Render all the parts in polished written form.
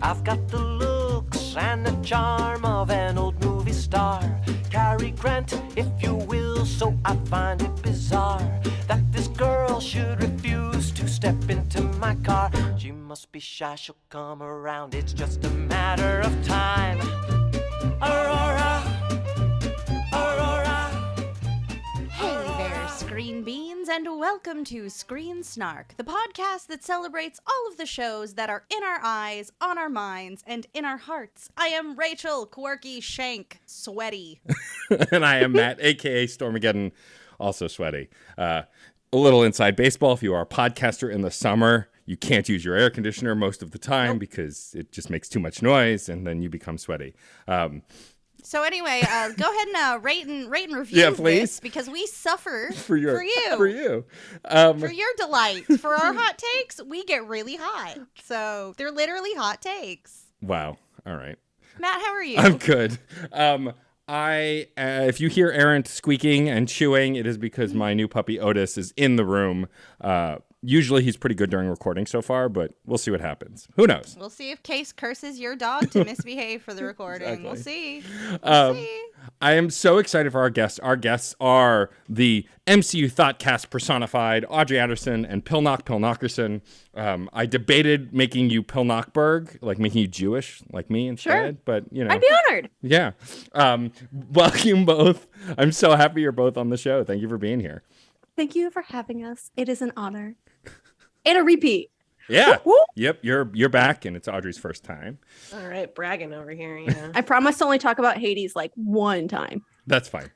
I've got the looks and the charm of an old movie star. Cary Grant, if you will, so I find it bizarre that this girl should refuse to step into my car. She must be shy, she'll come around, it's just a matter of time. Aurora, Aurora. Hey there, Screen Beans, and welcome to Screen Snark, the podcast that celebrates all of the shows that are in our eyes, on our minds, and in our hearts. I am Rachel, quirky, shank, sweaty. And I am Matt, a.k.a. Stormageddon, also sweaty. A little inside baseball. If you are a podcaster in the summer, you can't use your air conditioner most of the time because it just makes too much noise, and then you become sweaty. So anyway, go ahead and rate and review this, because we suffer for you. For your delight. For our hot takes, we get really hot. So they're literally hot takes. Wow. All right. Matt, how are you? I'm good. If you hear Errant squeaking and chewing, it is because my new puppy Otis is in the room. Usually he's pretty good during recording so far, but we'll see what happens. Who knows? We'll see if Case curses your dog to misbehave for the recording. Exactly. We'll see. I am so excited for our guests. Our guests are the MCU Thoughtcast personified Audrey Anderson and Pilnok Pilnokerson. I debated making you Pilnokberg, like making you Jewish, like me instead. Sure. But, you know. I'd be honored. Yeah. Welcome both. I'm so happy you're both on the show. Thank you for being here. Thank you for having us. It is an honor. And a repeat. Yeah. Woo-hoo. Yep. You're back, and it's Audrey's first time. All right, bragging over here. Yeah. I promise to only talk about Hades like one time. That's fine.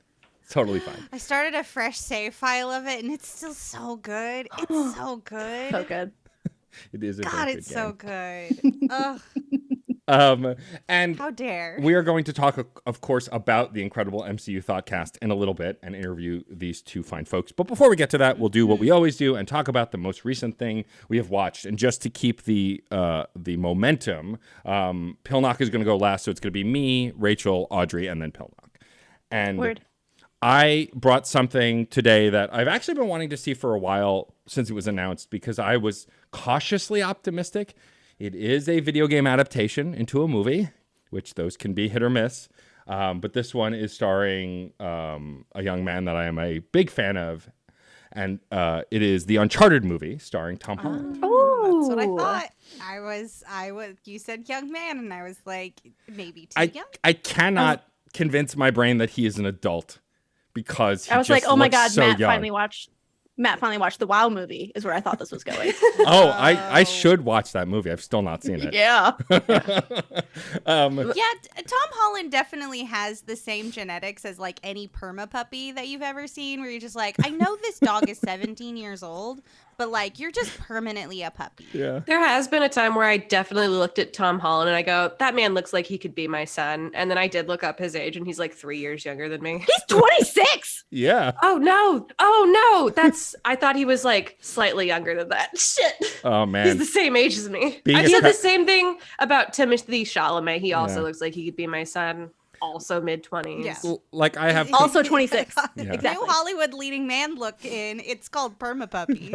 Totally fine. I started a fresh save file of it, and it's still so good. It's so good. So good. It is a God, very it's good so game. good. And how dare we are going to talk, of course, about the incredible MCU Thoughtcast in a little bit and interview these two fine folks. But before we get to that, we'll do what we always do and talk about the most recent thing we have watched. And just to keep the momentum, Pilnok is going to go last, so it's going to be me, Rachel, Audrey, and then Pilnok. And Word. I brought something today that I've actually been wanting to see for a while since it was announced, because I was cautiously optimistic. It is a video game adaptation into a movie, which those can be hit or miss. But this one is starring a young man that I am a big fan of. And it is the Uncharted movie starring Tom Holland. Oh, that's what I thought. I was. You said young man, and I was like, maybe too young. I cannot convince my brain that he is an adult, because he I was just like, oh my God, so Matt young. finally watched the WoW movie is where I thought this was going. I should watch that movie. I've still not seen it. Yeah. Tom Holland definitely has the same genetics as like any perma puppy that you've ever seen, where you're just like, I know this dog is 17 years old, but like you're just permanently a puppy. Yeah. There has been a time where I definitely looked at Tom Holland and I go, that man looks like he could be my son. And then I did look up his age, and he's like 3 years younger than me. He's 26. Yeah. Oh no. I thought he was like slightly younger than that. Shit. Oh man. He's the same age as me. Being I a said tra- the same thing about Timothée Chalamet. He also Yeah. looks like he could be my son. Also mid-20s. Yeah. Like I have Also 26. Yeah. Exactly. New Hollywood leading man look in. It's called perma puppy.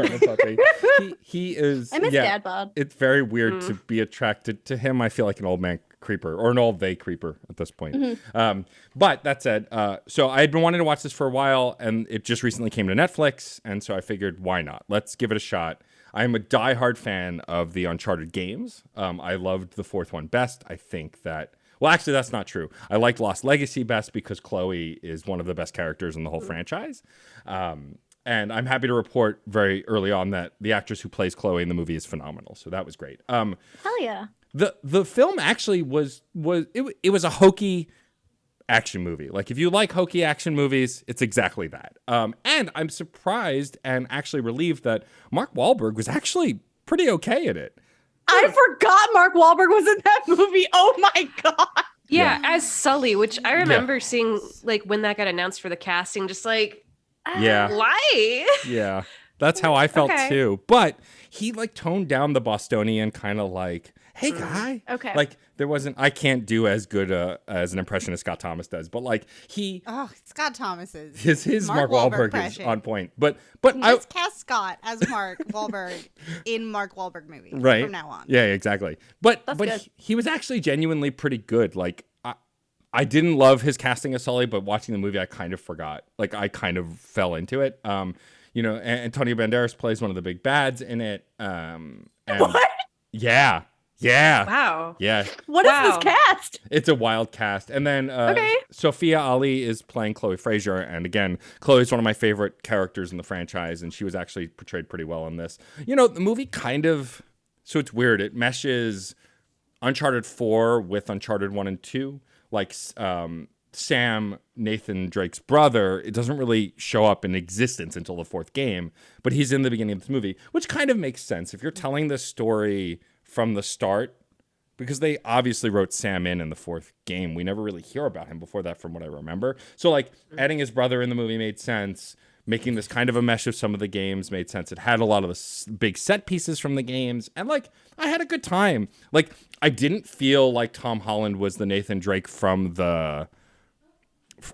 he is. I miss Dad Bod. It's very weird to be attracted to him. I feel like an old man creeper, or an old they creeper at this point. Mm-hmm. But that said, so I had been wanting to watch this for a while, and it just recently came to Netflix, and so I figured, why not? Let's give it a shot. I am a diehard fan of the Uncharted games. I loved the fourth one best. I think that. Well, actually, that's not true. I liked Lost Legacy best because Chloe is one of the best characters in the whole franchise. And I'm happy to report very early on that the actress who plays Chloe in the movie is phenomenal. So that was great. Hell yeah. The film actually was a hokey action movie. Like, if you like hokey action movies, it's exactly that. And I'm surprised and actually relieved that Mark Wahlberg was actually pretty okay at it. I forgot Mark Wahlberg was in that movie. Oh my God. Yeah, as Sully, which I remember seeing like when that got announced for the casting, just like, why? Yeah, that's how I felt Okay. too. But he like toned down the Bostonian kind of like hey guy. Okay. Like there wasn't. I can't do as good as an impression as Scott Thomas does, but like Oh, Scott Thomas's. his Mark Wahlberg is impression. on point. But I Just cast Scott as Mark Wahlberg in Mark Wahlberg movies right from now on. Yeah, exactly. But good. he was actually genuinely pretty good. Like I didn't love his casting as Sully, but watching the movie, I kind of forgot. Like I kind of fell into it. Antonio Banderas plays one of the big bads in it. And What? Yeah. Wow. Yeah. What is Wow. this cast? It's a wild cast. And then Okay. Sophia Ali is playing Chloe Fraser. And again, Chloe's one of my favorite characters in the franchise. And she was actually portrayed pretty well in this. You know, the movie kind of, so it's weird. It meshes Uncharted 4 with Uncharted 1 and 2. Like Sam, Nathan Drake's brother, it doesn't really show up in existence until the fourth game. But he's in the beginning of this movie, which kind of makes sense. If you're telling this story from the start, because they obviously wrote Sam in the fourth game. We never really hear about him before that from what I remember. So like adding his brother in the movie made sense. Making this kind of a mesh of some of the games made sense. It had a lot of the big set pieces from the games. And like, I had a good time. Like, I didn't feel like Tom Holland was the Nathan Drake from the...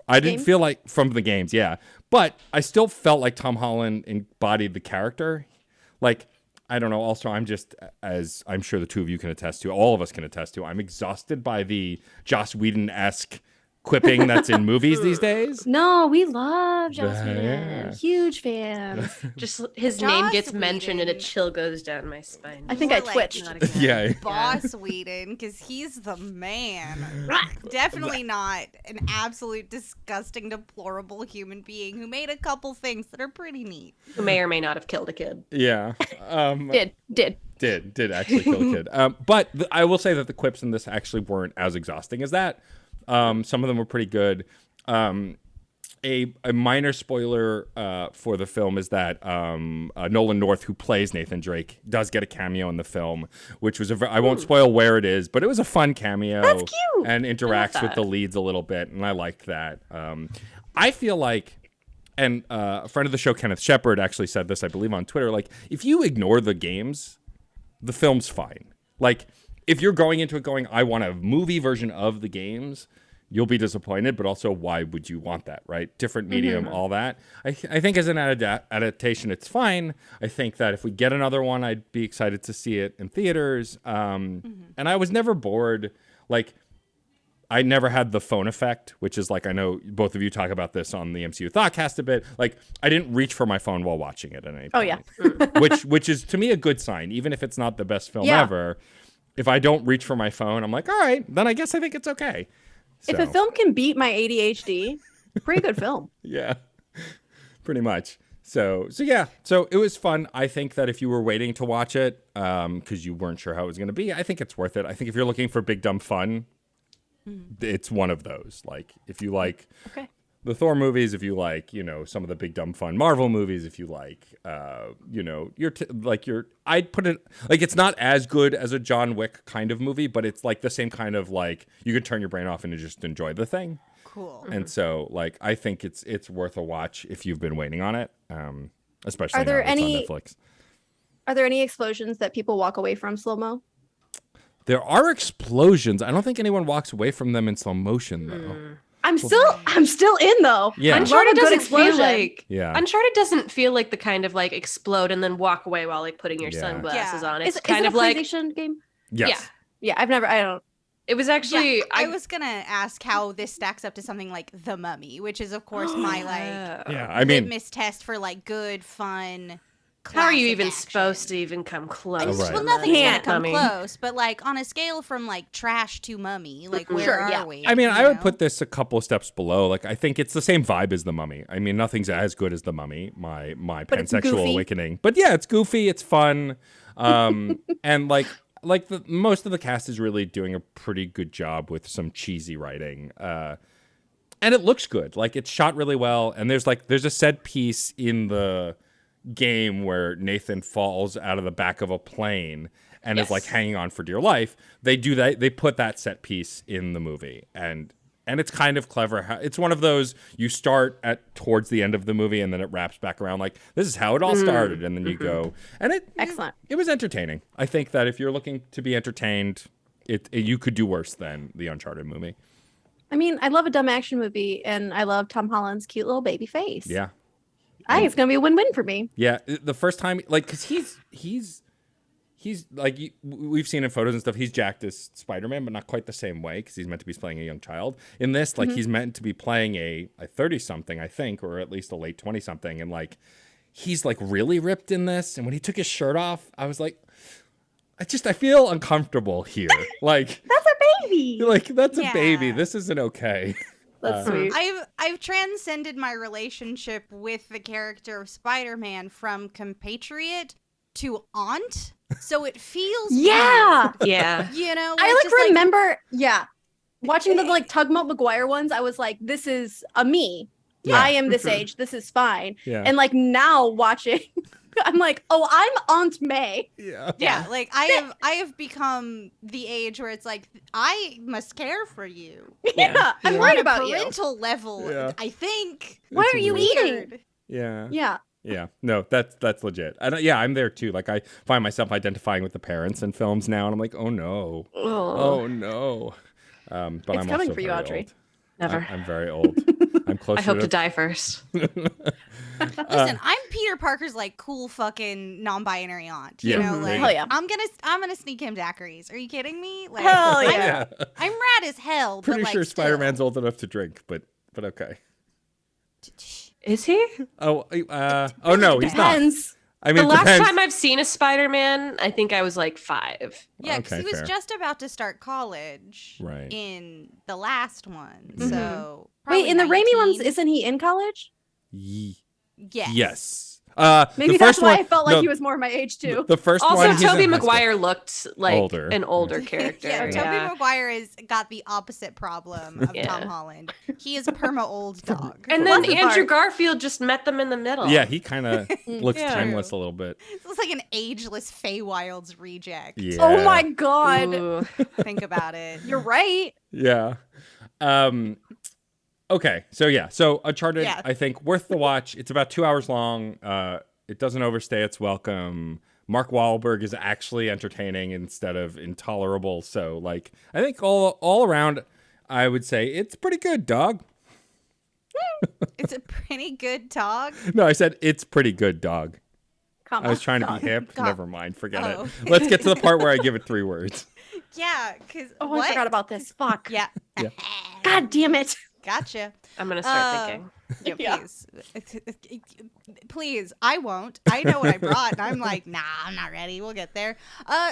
I didn't feel like from the games, yeah. But I still felt like Tom Holland embodied the character. Like, I don't know. Also, I'm just, as I'm sure the two of you can attest to, all of us can attest to, I'm exhausted by the Joss Whedon-esque quipping that's in movies these days. No, we love Joss Yeah. Whedon. Huge fans. Just his Joss name gets mentioned and a Whedon. chill goes down my spine. I think More I like twitched. Not again. Yeah. Boss Whedon, because he's the man. Definitely not an absolute disgusting, deplorable human being who made a couple things that are pretty neat. Who may or may not have killed a kid. Yeah. Did. Did actually kill a kid. But I will say that the quips in this actually weren't as exhausting as that. Some of them were pretty good. A minor spoiler for the film is that Nolan North, who plays Nathan Drake, does get a cameo in the film, which was I won't spoil where it is, but it was a fun cameo. That's cute. And interacts with that. the leads a little bit, and I liked that. I feel like, and a friend of the show, Kenneth Shepard, actually said this, I believe, on Twitter. Like, if you ignore the games, the film's fine. Like, if you're going into it going, I want a movie version of the games, you'll be disappointed, but also why would you want that, right? Different medium, all that. I think as an adaptation, it's fine. I think that if we get another one, I'd be excited to see it in theaters. And I was never bored. Like, I never had the phone effect, which is like, I know both of you talk about this on the MCU Thoughtcast a bit. Like, I didn't reach for my phone while watching it at any point. Oh, yeah. which is, to me, a good sign, even if it's not the best film Yeah. ever. If I don't reach for my phone, I'm like, all right, then I guess I think it's okay. If So, a film can beat my ADHD, pretty good film. yeah, pretty much. So yeah, so it was fun. I think that if you were waiting to watch it, because you weren't sure how it was going to be, I think it's worth it. I think if you're looking for big dumb fun, it's one of those. Like, if you like Okay. the Thor movies, if you like, some of the big dumb fun Marvel movies, if you like, I'd put it like, it's not as good as a John Wick kind of movie, but it's like the same kind of, like, you could turn your brain off and just enjoy the thing. Cool. And so, like, I think it's worth a watch if you've been waiting on it, especially Are there now that it's any- on Netflix. Are there any explosions that people walk away from slow mo? There are explosions. I don't think anyone walks away from them in slow motion, though. I'm still in though. Yeah. I love Uncharted a good doesn't feel explosion. like Yeah. Uncharted doesn't feel like the kind of like explode and then walk away while like putting your Yeah. sunglasses Yeah. on. Is It's kind it of a like PlayStation game? Yes. Yeah, I don't. it was actually I was gonna ask how this stacks up to something like The Mummy, which is of course my like Yeah. I mean, litmus test for like good, fun. how are you classic even action. supposed to even come close? Oh, right. Well, to nothing's that? gonna come Mummy. close, but like on a scale from like trash to Mummy, like where Sure, are yeah. we? I mean, you I would know? put this a couple steps below. Like, I think it's the same vibe as The Mummy. I mean, nothing's as good as The Mummy, my But it's pansexual goofy. awakening. But yeah, it's goofy, it's fun. And like the most of the cast is really doing a pretty good job with some cheesy writing. And it looks good. Like, it's shot really well, and there's a set piece in the game where Nathan falls out of the back of a plane and is like hanging on for dear life. They do that. They put that set piece in the movie, and And it's kind of clever. It's one of those you start at towards the end of the movie and then it wraps back around like this is how it all started, and then you go. And Excellent. It was entertaining. I think that if you're looking to be entertained, you could do worse than the Uncharted movie. I mean, I love a dumb action movie, and I love Tom Holland's cute little baby face. Yeah. I think it's gonna be a win-win for me. Yeah, the first time, like, because he's like, we've seen in photos and stuff, he's jacked as Spider-Man, but not quite the same way, because he's meant to be playing a young child. In this, like, he's meant to be playing a 30-something, I think, or at least a late 20-something, and, like, he's, like, really ripped in this, and when he took his shirt off, I was like, I feel uncomfortable here. Like, That's a baby. like, that's a Yeah. baby. This isn't okay. That's sweet. I've transcended my relationship with the character of Spider-Man from compatriot to aunt, so it feels Yeah. weird. Yeah. You know, I just, remember, watching the like Tugboat McGuire ones. I was like, this is a me. Yeah. I am this age. This is fine. Yeah. And like now watching, I'm like, oh, I'm Aunt May. Yeah. Yeah, like I have become the age where it's like I must care for you. Yeah, I'm On worried a about you. parental level, Yeah. I think. What It's are you weird. eating? Weird. Yeah. Yeah. Yeah, no, that's legit. Yeah, I'm there too. Like, I find myself identifying with the parents in films now, and I'm like, oh no, oh no. But It's I'm coming also for you, very Audrey. old. Never. I'm very old. I'm close. I hope to die first. Listen, I'm Peter Parker's like cool fucking non-binary aunt. You Yeah. know, Mhm. like Hell yeah. I'm gonna sneak him daiquiris. Are you kidding me? Like, Hell yeah. I'm rad as hell. Pretty but, like, sure still. Spider-Man's old enough to drink, but okay. Is he? Oh, oh no, he's not. Depends. I mean, The it last depends. time I've seen a Spider-Man, I think I was like 5. Yeah, because Okay, he was fair. just about to start college Right. in the last one. Mhm. So Wait, in the Raimi 19. ones, isn't he in college? Yes. Yes. Maybe the that's first why one, I felt like no, he was more my age too. The first Also, one, he's Tobey in high school. Maguire looked like Older. an older character. Yeah, Tobey yeah. Maguire has got the opposite problem of Yeah. Tom Holland. He is perma old dog. And What's then the Andrew part? Garfield just met them in the middle. Yeah, he kind of looks Yeah. timeless a little bit. It's like an ageless Feywild's reject. Yeah. Oh my god. Ooh. Think about it. You're right. Yeah. Okay. So Uncharted, Yeah. I think worth the watch. It's about 2 hours long. It doesn't overstay its welcome. Mark Wahlberg is actually entertaining instead of intolerable. So, like, I think all around, I would say it's pretty good, dog. It's a pretty good dog. No, I said it's pretty good, dog. Comma. I was trying to Dog. be hip. God. Never mind. Forget Oh. it. Let's get to the part where I give it 3 words. Yeah, because Oh, what? I forgot about this. Fuck. Yeah. Yeah. God damn it. Gotcha. I'm going to start thinking. Yeah, Yeah. please. Please, I won't. I know what I brought, and I'm like, nah, I'm not ready. We'll get there.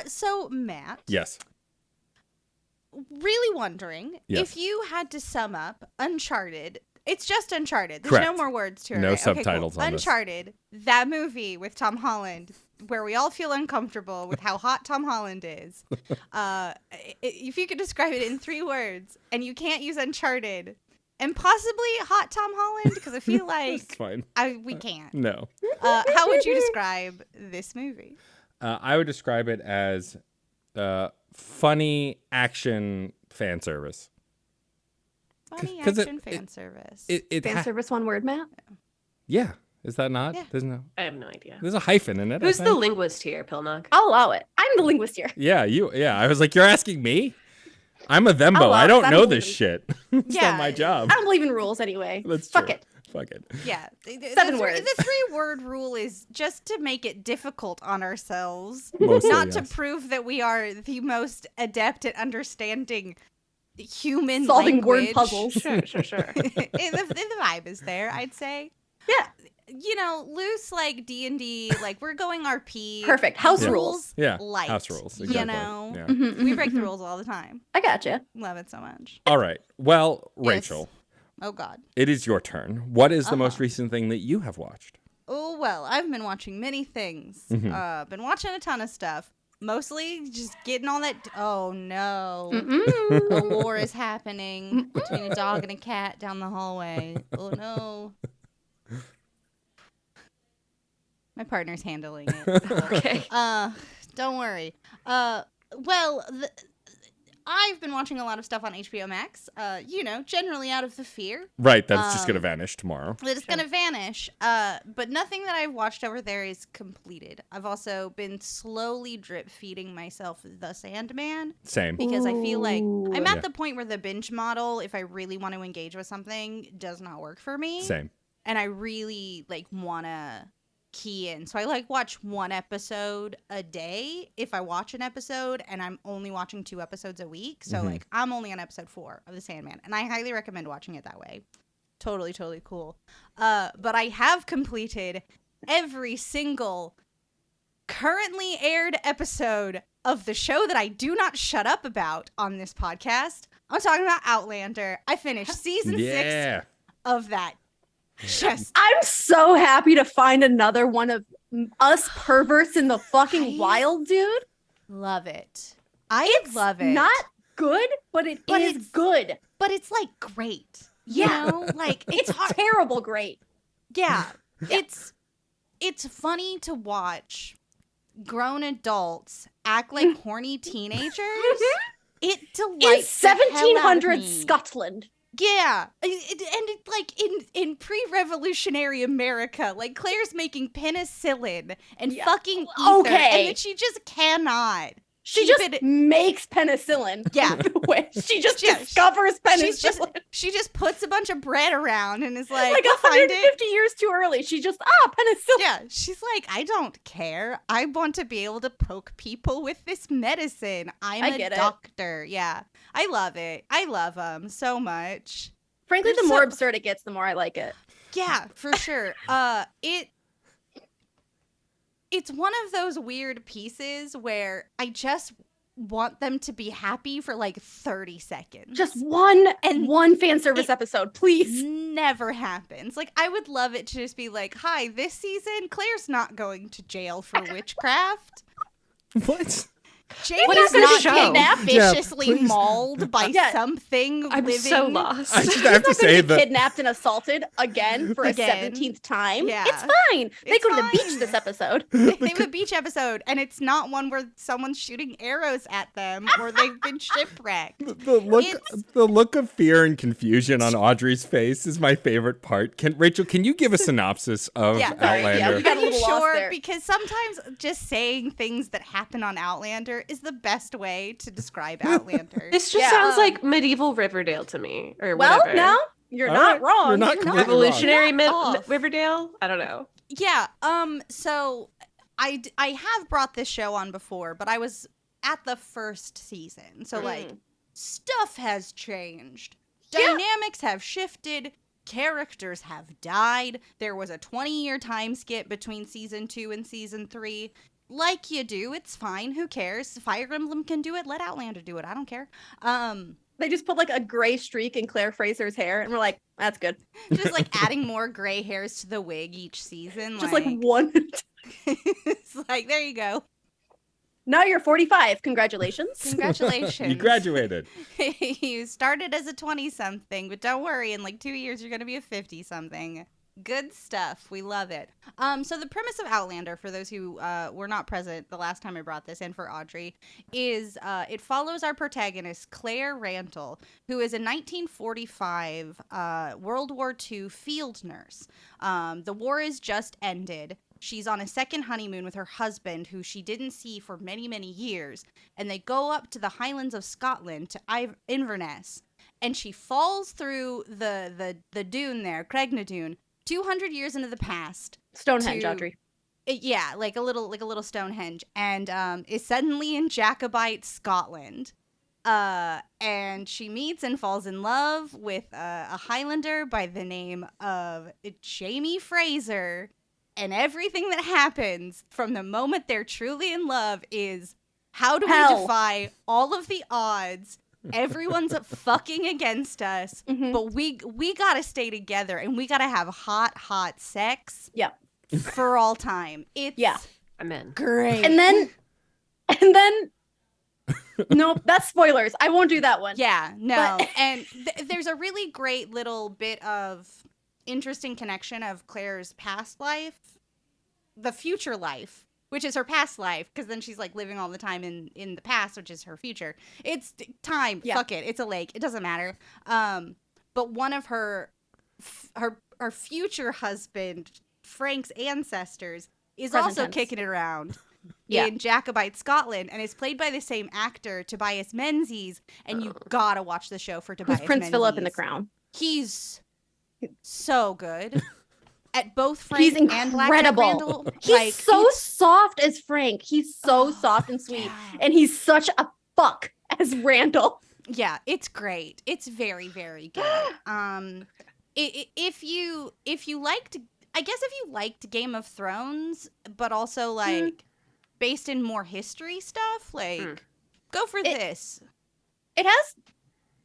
So, Matt, Yes. really wondering Yes. if you had to sum up Uncharted. It's just Uncharted. There's Correct. no more words to it. No right? Okay, subtitles cool. on this. Uncharted, that movie with Tom Holland, where we all feel uncomfortable with how hot Tom Holland is. If you could describe it in 3 words, and you can't use Uncharted, and possibly hot Tom Holland, because I feel It's like fine. we can't. No. How would you describe this movie? I would describe it as funny action fan service. Funny 'Cause action fan service. Fan service, one word, Matt. Yeah. Is that not? Yeah. There's I have no idea. a hyphen in it. I Who's the think. linguist here, Pilnok? I'll allow it. I'm the linguist here. Yeah, you. Yeah, I was like, you're asking me. I'm a thembo. I'll I allow don't it. I know don't this believe shit. It's Yeah. not my job. I don't believe in rules anyway. That's Fuck true. it. Fuck it. Yeah. 7 words. The 3-word rule is just to make it difficult on ourselves, Mostly, not to yes. prove that we are the most adept at understanding human Solving word language. puzzles. Sure. And the vibe is there, I'd say. Yeah. You know, loose like D&D, like we're going RP. Perfect. House Yeah. rules. Yeah. Light, House rules. You Exactly. know, Yeah. we break the rules all the time. I gotcha. Love it so much. All right. Well, Yes. Rachel, Oh God. it is your turn. What is the most Uh-huh. recent thing that you have watched? Oh, well, I've been watching many things. Mhm. Been watching a ton of stuff. Mostly just getting all that. Oh, no. Mm-mm. A war is happening between a dog and a cat down the hallway. Oh, no. My partner's handling it. Okay. Don't worry. Well, I've been watching a lot of stuff on HBO Max, generally out of the fear Right, that's just going to vanish tomorrow. that it's going to vanish. But nothing that I've watched over there is completed. I've also been slowly drip feeding myself The Sandman. Same. Because I feel like I'm Yeah. at the point where the binge model, if I really want to engage with something, does not work for me. Same. And I really want to key in. So I watch one episode a day if I watch an episode, and I'm only watching 2 episodes a week. So I'm only on episode 4 of The Sandman, and I highly recommend watching it that way. Totally cool. But I have completed every single currently aired episode of the show that I do not shut up about on this podcast. I'm talking about Outlander. I finished season 6 of that. I'm so happy to find another one of us perverts in the fucking wild, dude. Love it. I love it. Not good, but it is good. But it's great. You know? It's terrible great. Yeah. It's funny to watch grown adults act like horny teenagers. It delights In the hell out of 1700s me. Scotland. Yeah, in pre-revolutionary America, Claire's making penicillin and fucking ether, Okay. and that she just cannot. She keep just it- makes penicillin. Yeah. She just Yeah, discovers penicillin. She just puts a bunch of bread around and is like, Like I'll find 150 it. years too early. She just, penicillin. Yeah, she's like, I don't care. I want to be able to poke people with this medicine. I I'm get a it. doctor. Yeah, I love it. I love them so much. Frankly, the They're more so- absurd it gets, the more I like it. Yeah, for sure. It's one of those weird pieces where I just want them to be happy for 30 seconds. Just one fan service episode, please. Never happens. I would love it to just be hi, this season, Claire's not going to jail for witchcraft. What? Jamie's is this not show? getting Yeah, viciously please. mauled by Yeah. something I'm living. so lost. I just have to Not say gonna be that kidnapped and assaulted again for Again. a 17th time. Yeah. It's fine. They It's go to the fine. beach this episode. They have a beach episode, and it's not one where someone's shooting arrows at them or they've been shipwrecked. the look of fear and confusion on Audrey's face is my favorite part. Rachel, can you give a synopsis of Yeah, sorry, Outlander? yeah, we got Are a you little lost sure? there. Because sometimes just saying things that happen on Outlander is the best way to describe Outlander. This just Yeah. sounds like medieval Riverdale to me, or Well, whatever. no, you're All not right, wrong. you're not You're completely Revolutionary Not off. Riverdale. I don't know. Yeah. So I have brought this show on before, but I was at the first season. So stuff has changed. Dynamics have shifted. Characters have died. There was a 20-year time skip between season 2 and season 3. Like you do, it's fine. Who cares? Fire Emblem can do it. Let Outlander do it. I don't care. They just put a gray streak in Claire Fraser's hair, and we're like, that's good. Just adding more gray hairs to the wig each season. Just one. It's there you go. Now you're 45. Congratulations. Congratulations. You graduated. You started as a 20-something, but don't worry. In 2 years, you're going to be a 50-something. Good stuff. We love it. So the premise of Outlander, for those who were not present the last time I brought this in for Audrey, is it follows our protagonist, Claire Rantle, who is a 1945 World War II field nurse. The war is just ended. She's on a second honeymoon with her husband, who she didn't see for many, many years. And they go up to the Highlands of Scotland, to Inverness. And she falls through the dune there, Craignadoon, 200 years into the past. Stonehenge, to- Audrey. Yeah, like a little Stonehenge, and is suddenly in Jacobite Scotland. And she meets and falls in love with a Highlander by the name of Jamie Fraser. And everything that happens from the moment they're truly in love is, how do we Hell. defy all of the odds? Everyone's fucking against us, Mhm. but we gotta stay together, and we gotta have hot sex Yeah. for all time. It's Yeah. I'm in. great. And then nope, that's spoilers. I won't do that one. Yeah, no. But- And there's a really great little bit of interesting connection of Claire's past life, the future life, which is her past life, because then she's like living all the time in the past, which is her future. It's time. Yeah. Fuck it. It's a lake. It doesn't matter. But one of her future husband, Frank's ancestors, is Present also tense. kicking it around Yeah. in Jacobite Scotland, and is played by the same actor, Tobias Menzies. And you gotta watch the show for Tobias Who's Prince Menzies. Philip in The Crown? He's so good at both Frank He's and Black Jack incredible. Randall. He's Like, so it's- soft as Frank. He's so soft and sweet. yeah. And he's such a fuck as Randall. Yeah, it's great. It's very, very good. If you liked, I guess if you liked Game of Thrones, but also like based in more history stuff, like go for this. It has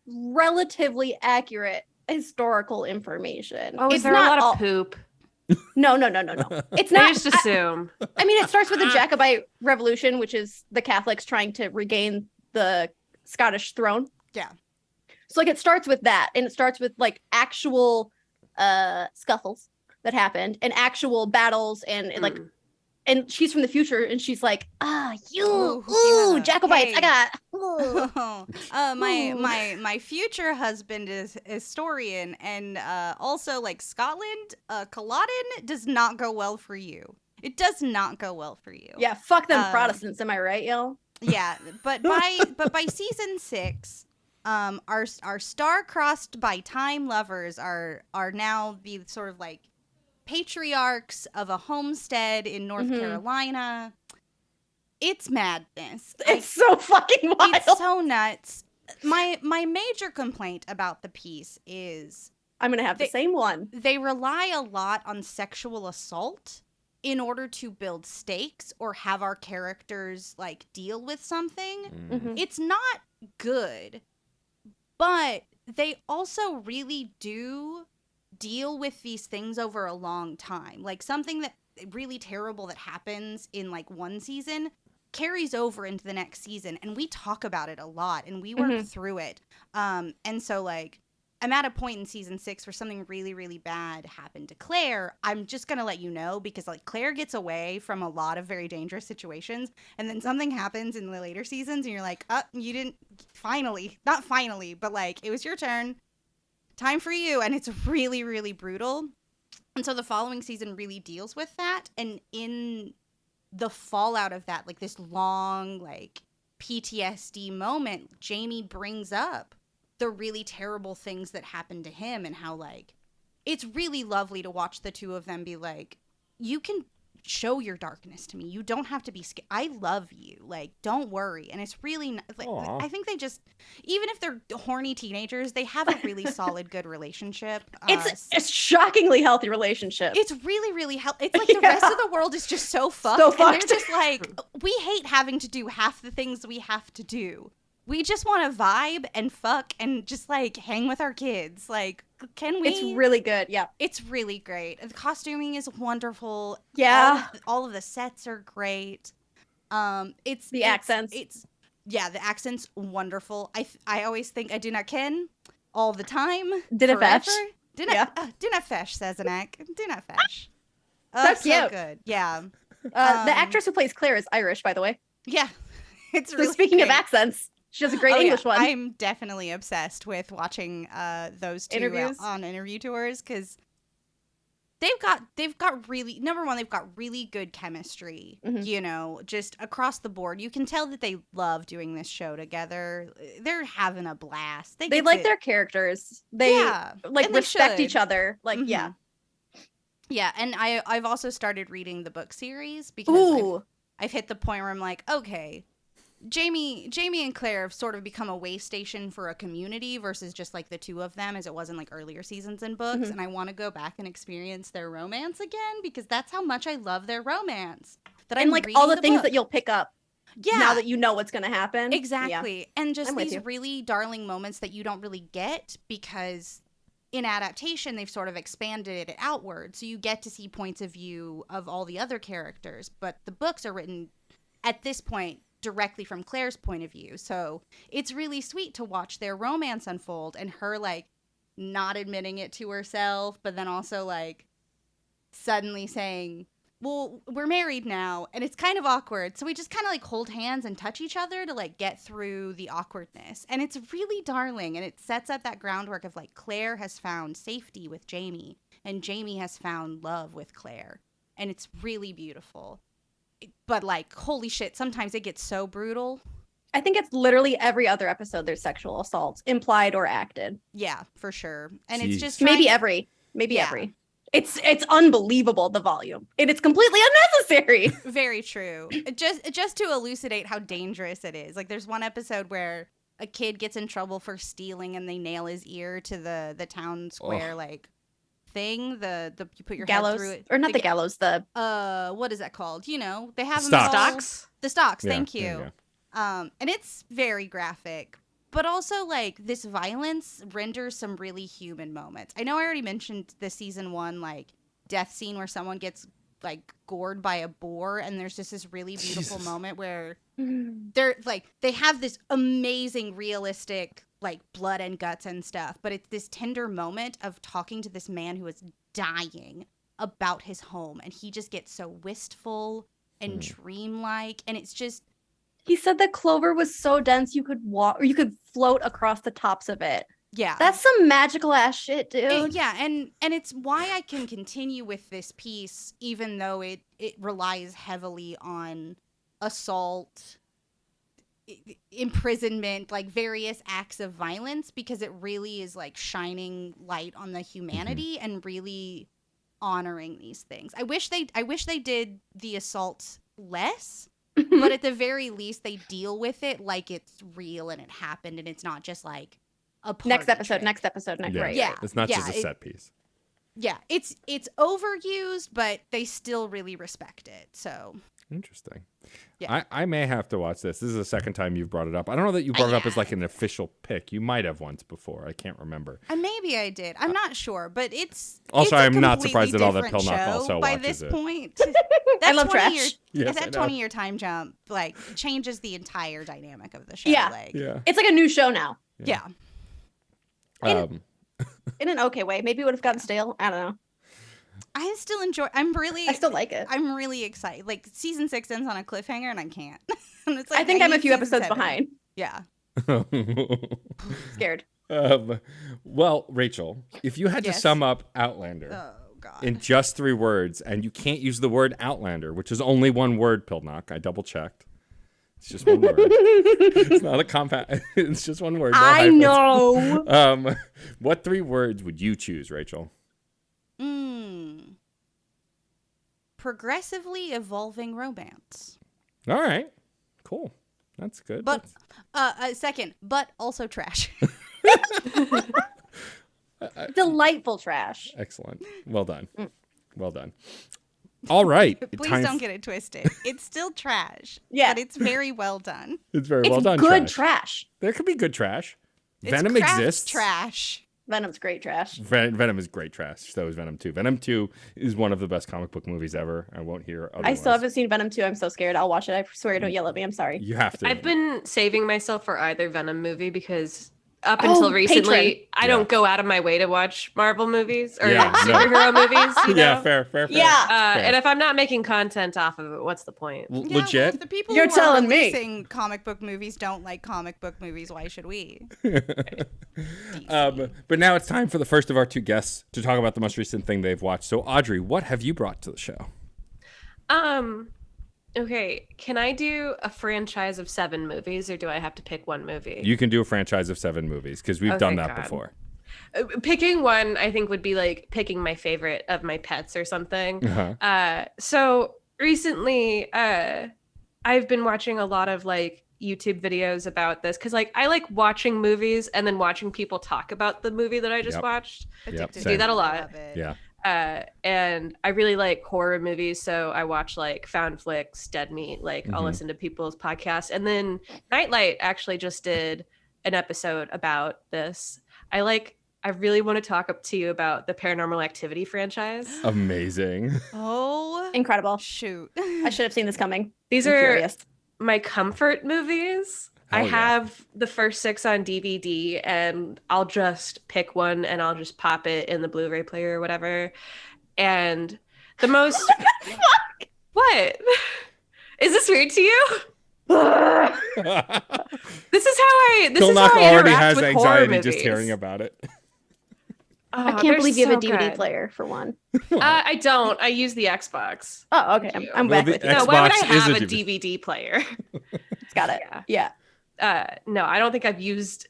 relatively accurate historical information. Oh, is It's there a not lot of all- poop? No. It's I not. just assume. I mean, it starts with the Jacobite Revolution, which is the Catholics trying to regain the Scottish throne. Yeah. So like it starts with that, and it starts with like actual scuffles that happened and actual battles and like and she's from the future and she's like, Ooh, yeah. Jacobites, Hey. I got My future husband is a historian, and also like Scotland, Culloden does not go well for you. It does not go well for you. Yeah, fuck them Protestants, am I right, y'all? Yeah, but by season 6, our star-crossed by time lovers are now the sort of like patriarchs of a homestead in North Carolina. It's madness. It's so fucking wild. It's so nuts. My major complaint about the piece is I'm gonna have the same one. they rely a lot on sexual assault in order to build stakes or have our characters like deal with something. Mhm. It's not good, but they also really do deal with these things over a long time. Like something that really terrible that happens in like one season carries over into the next season, and we talk about it a lot and we work through it. And so like I'm at a point in season 6 where something really, really bad happened to Claire. I'm just going to let you know because like Claire gets away from a lot of very dangerous situations, and then something happens in the later seasons and you're like, you didn't not finally, but like it was your turn. Time for you. And it's really, really brutal. And so the following season really deals with that. And in the fallout of that, like this long, like PTSD moment, Jamie brings up the really terrible things that happened to him and how like it's really lovely to watch the two of them be like, you can show your darkness to me. You don't have to be scared. I love you. Like, don't worry. And it's really like, I think they just, even if they're horny teenagers, they have a really solid, good relationship. It's a shockingly healthy relationship. It's really, really it's like the rest of the world is just so fucked. So And fucked. they're just like, we hate having to do half the things we have to do. We just want to vibe and fuck and just like hang with our kids. Like, can we? It's really good. Yeah. It's really great. The costuming is wonderful. Yeah. All of the sets are great. It's The accents. The accents wonderful. I always think I do not ken all the time. Dinna forever. fesh. Dinna fesh, says an act. Dinna fesh. That's so cute. good. Yeah. The actress who plays Claire is Irish, by the way. Yeah. It's So really speaking of great. accents, she does a great Oh, English one. I'm definitely obsessed with watching those two Interviews? on interview tours because they've got really, number one, they've got really good chemistry. Mhm. You know, just across the board. You can tell that they love doing this show together. They're having a blast. They They get like to- their characters. They Yeah, like and they respect should. each other. Like, Mhm. yeah. Yeah, and I've also started reading the book series because Ooh. I've hit the point where I'm like, okay, Jamie and Claire have sort of become a way station for a community versus just like the two of them as it was in like earlier seasons and books. Mhm. And I want to go back and experience their romance again because that's how much I love their romance. That And I'm like reading all the things book. that you'll pick up yeah, now that you know what's going to happen. Yeah. exactly. And just I'm with these you. really darling moments that you don't really get because in adaptation they've sort of expanded it outward. So you get to see points of view of all the other characters, but the books are written at this point directly from Claire's point of view. So it's really sweet to watch their romance unfold and her like not admitting it to herself, but then also like suddenly saying, well, we're married now, and it's kind of awkward. So we just kind of like hold hands and touch each other to like get through the awkwardness. And it's really darling. And it sets up that groundwork of like Claire has found safety with Jamie, and Jamie has found love with Claire. And it's really beautiful. But like, holy shit, sometimes it gets so brutal. I think it's literally every other episode there's sexual assault, implied or acted. Yeah, for sure. And Jeez. it's just Maybe trying- every. It's unbelievable, the volume. And it's completely unnecessary. Very true. Just to elucidate how dangerous it is. Like there's one episode where a kid gets in trouble for stealing and they nail his ear to the town square like thing. The you put your gallows head through it. or not the gallows, the what is that called? You know, they have Stocks. them all- Stocks? The stocks, Yeah, thank there you you. go. And it's very graphic. But also, like, this violence renders some really human moments. I know I already mentioned the season 1, like, death scene where someone gets, like, gored by a boar. And there's just this really beautiful Jesus. moment where they're, like, they have this amazing, realistic, like, blood and guts and stuff. But it's this tender moment of talking to this man who is dying about his home. And he just gets so wistful and dreamlike. And it's just... he said that clover was so dense you could walk or you could float across the tops of it. Yeah. That's some magical ass shit, dude. Yeah, and it's why I can continue with this piece, even though it relies heavily on assault, imprisonment, like various acts of violence, because it really is like shining light on the humanity and really honoring these things. I wish they did the assault less. But at the very least, they deal with it like it's real and it happened, and it's not just like a party Next episode, trick. right. Yeah. It's not just a it- set piece. Yeah, it's overused, but they still really respect it. So Interesting. Yeah. I may have to watch this. This is the second time you've brought it up. I don't know that you brought it up as like an official pick. You might have once before. I can't remember. and maybe I did. I'm not sure, but Also, it's a I'm not completely surprised at all that different Pilnok show also by watches this it. point. I love 20 year, trash. Yes, I that know. 20-year time jump like changes the entire dynamic of the show. Yeah. Like, Yeah. It's like a new show now. yeah. In an okay way. Maybe it would have gotten stale. I don't know. I still enjoy. I still like it. I'm really excited. Like season 6 ends on a cliffhanger, and I can't. And it's like, I think I'm a need few season episodes 7. behind. Yeah. Scared. Well, Rachel, if you had to Yes. sum up Outlander Oh God. in just 3 words, and you can't use the word Outlander, which is only one word, Pilnok. I double checked. It's just one word. It's not a compound. It's just one word. No I hyphens. know. What 3 words would you choose, Rachel? Progressively evolving romance. All right. Cool. That's good. But second, but also trash. Delightful trash. Excellent. Well done. Well done. All right. Please don't get it twisted. It's still trash. Yeah. But it's very well done. It's very It's well done. good trash. trash. There could be good trash. It's Venom craft exists. Trash. Venom's great trash. Venom is great trash. So is Venom 2. Venom 2 is one of the best comic book movies ever. I won't hear otherwise. I still haven't seen Venom 2. I'm so scared. I'll watch it. I swear, don't yell at me. I'm sorry. You have to. I've been saving myself for either Venom movie because up Oh, until recently, patron. I don't go out of my way to watch Marvel movies or Yeah, no. superhero movies. You know? Yeah, fair. Yeah. Fair. And if I'm not making content off of it, what's the point? L- Yeah, legit. Well, if the people You're who telling are me. releasing comic book movies don't like comic book movies, why should we? But now it's time for the first of our 2 guests to talk about the most recent thing they've watched. So, Audrey, what have you brought to the show? Okay, can I do a franchise of 7 movies or do I have to pick one movie? You can do a franchise of 7 movies because we've done that God. before. Picking one, I think, would be like picking my favorite of my pets or something. Uh-huh. So recently, I've been watching a lot of like YouTube videos about this because like I like watching movies and then watching people talk about the movie that I just Yep. watched. Addicted same. Do that a lot. I love it. Yeah. And I really like horror movies, so I watch like Found Flicks, Dead Meat, like I'll Mhm. listen to people's podcasts. And then Nightlight actually just did an episode about this. I really want to talk up to you about the Paranormal Activity franchise. Amazing. Oh, Incredible. shoot. I should have seen this coming. These I'm are curious. my comfort movies. I Hell yeah. have the first 6 on DVD and I'll just pick one and I'll just pop it in the Blu-ray player or whatever. And the most. What? Is this weird to you? This is how I. This is how Pilnok I already interact has with horror anxiety movies. just hearing about it. Oh, I can't they're believe you have a so DVD good. player for one. I don't. I use the Xbox. Oh, okay. I'm Well, back the with you. No, why would I Xbox is have a a DVD player? Got it. Yeah. No, I don't think I've used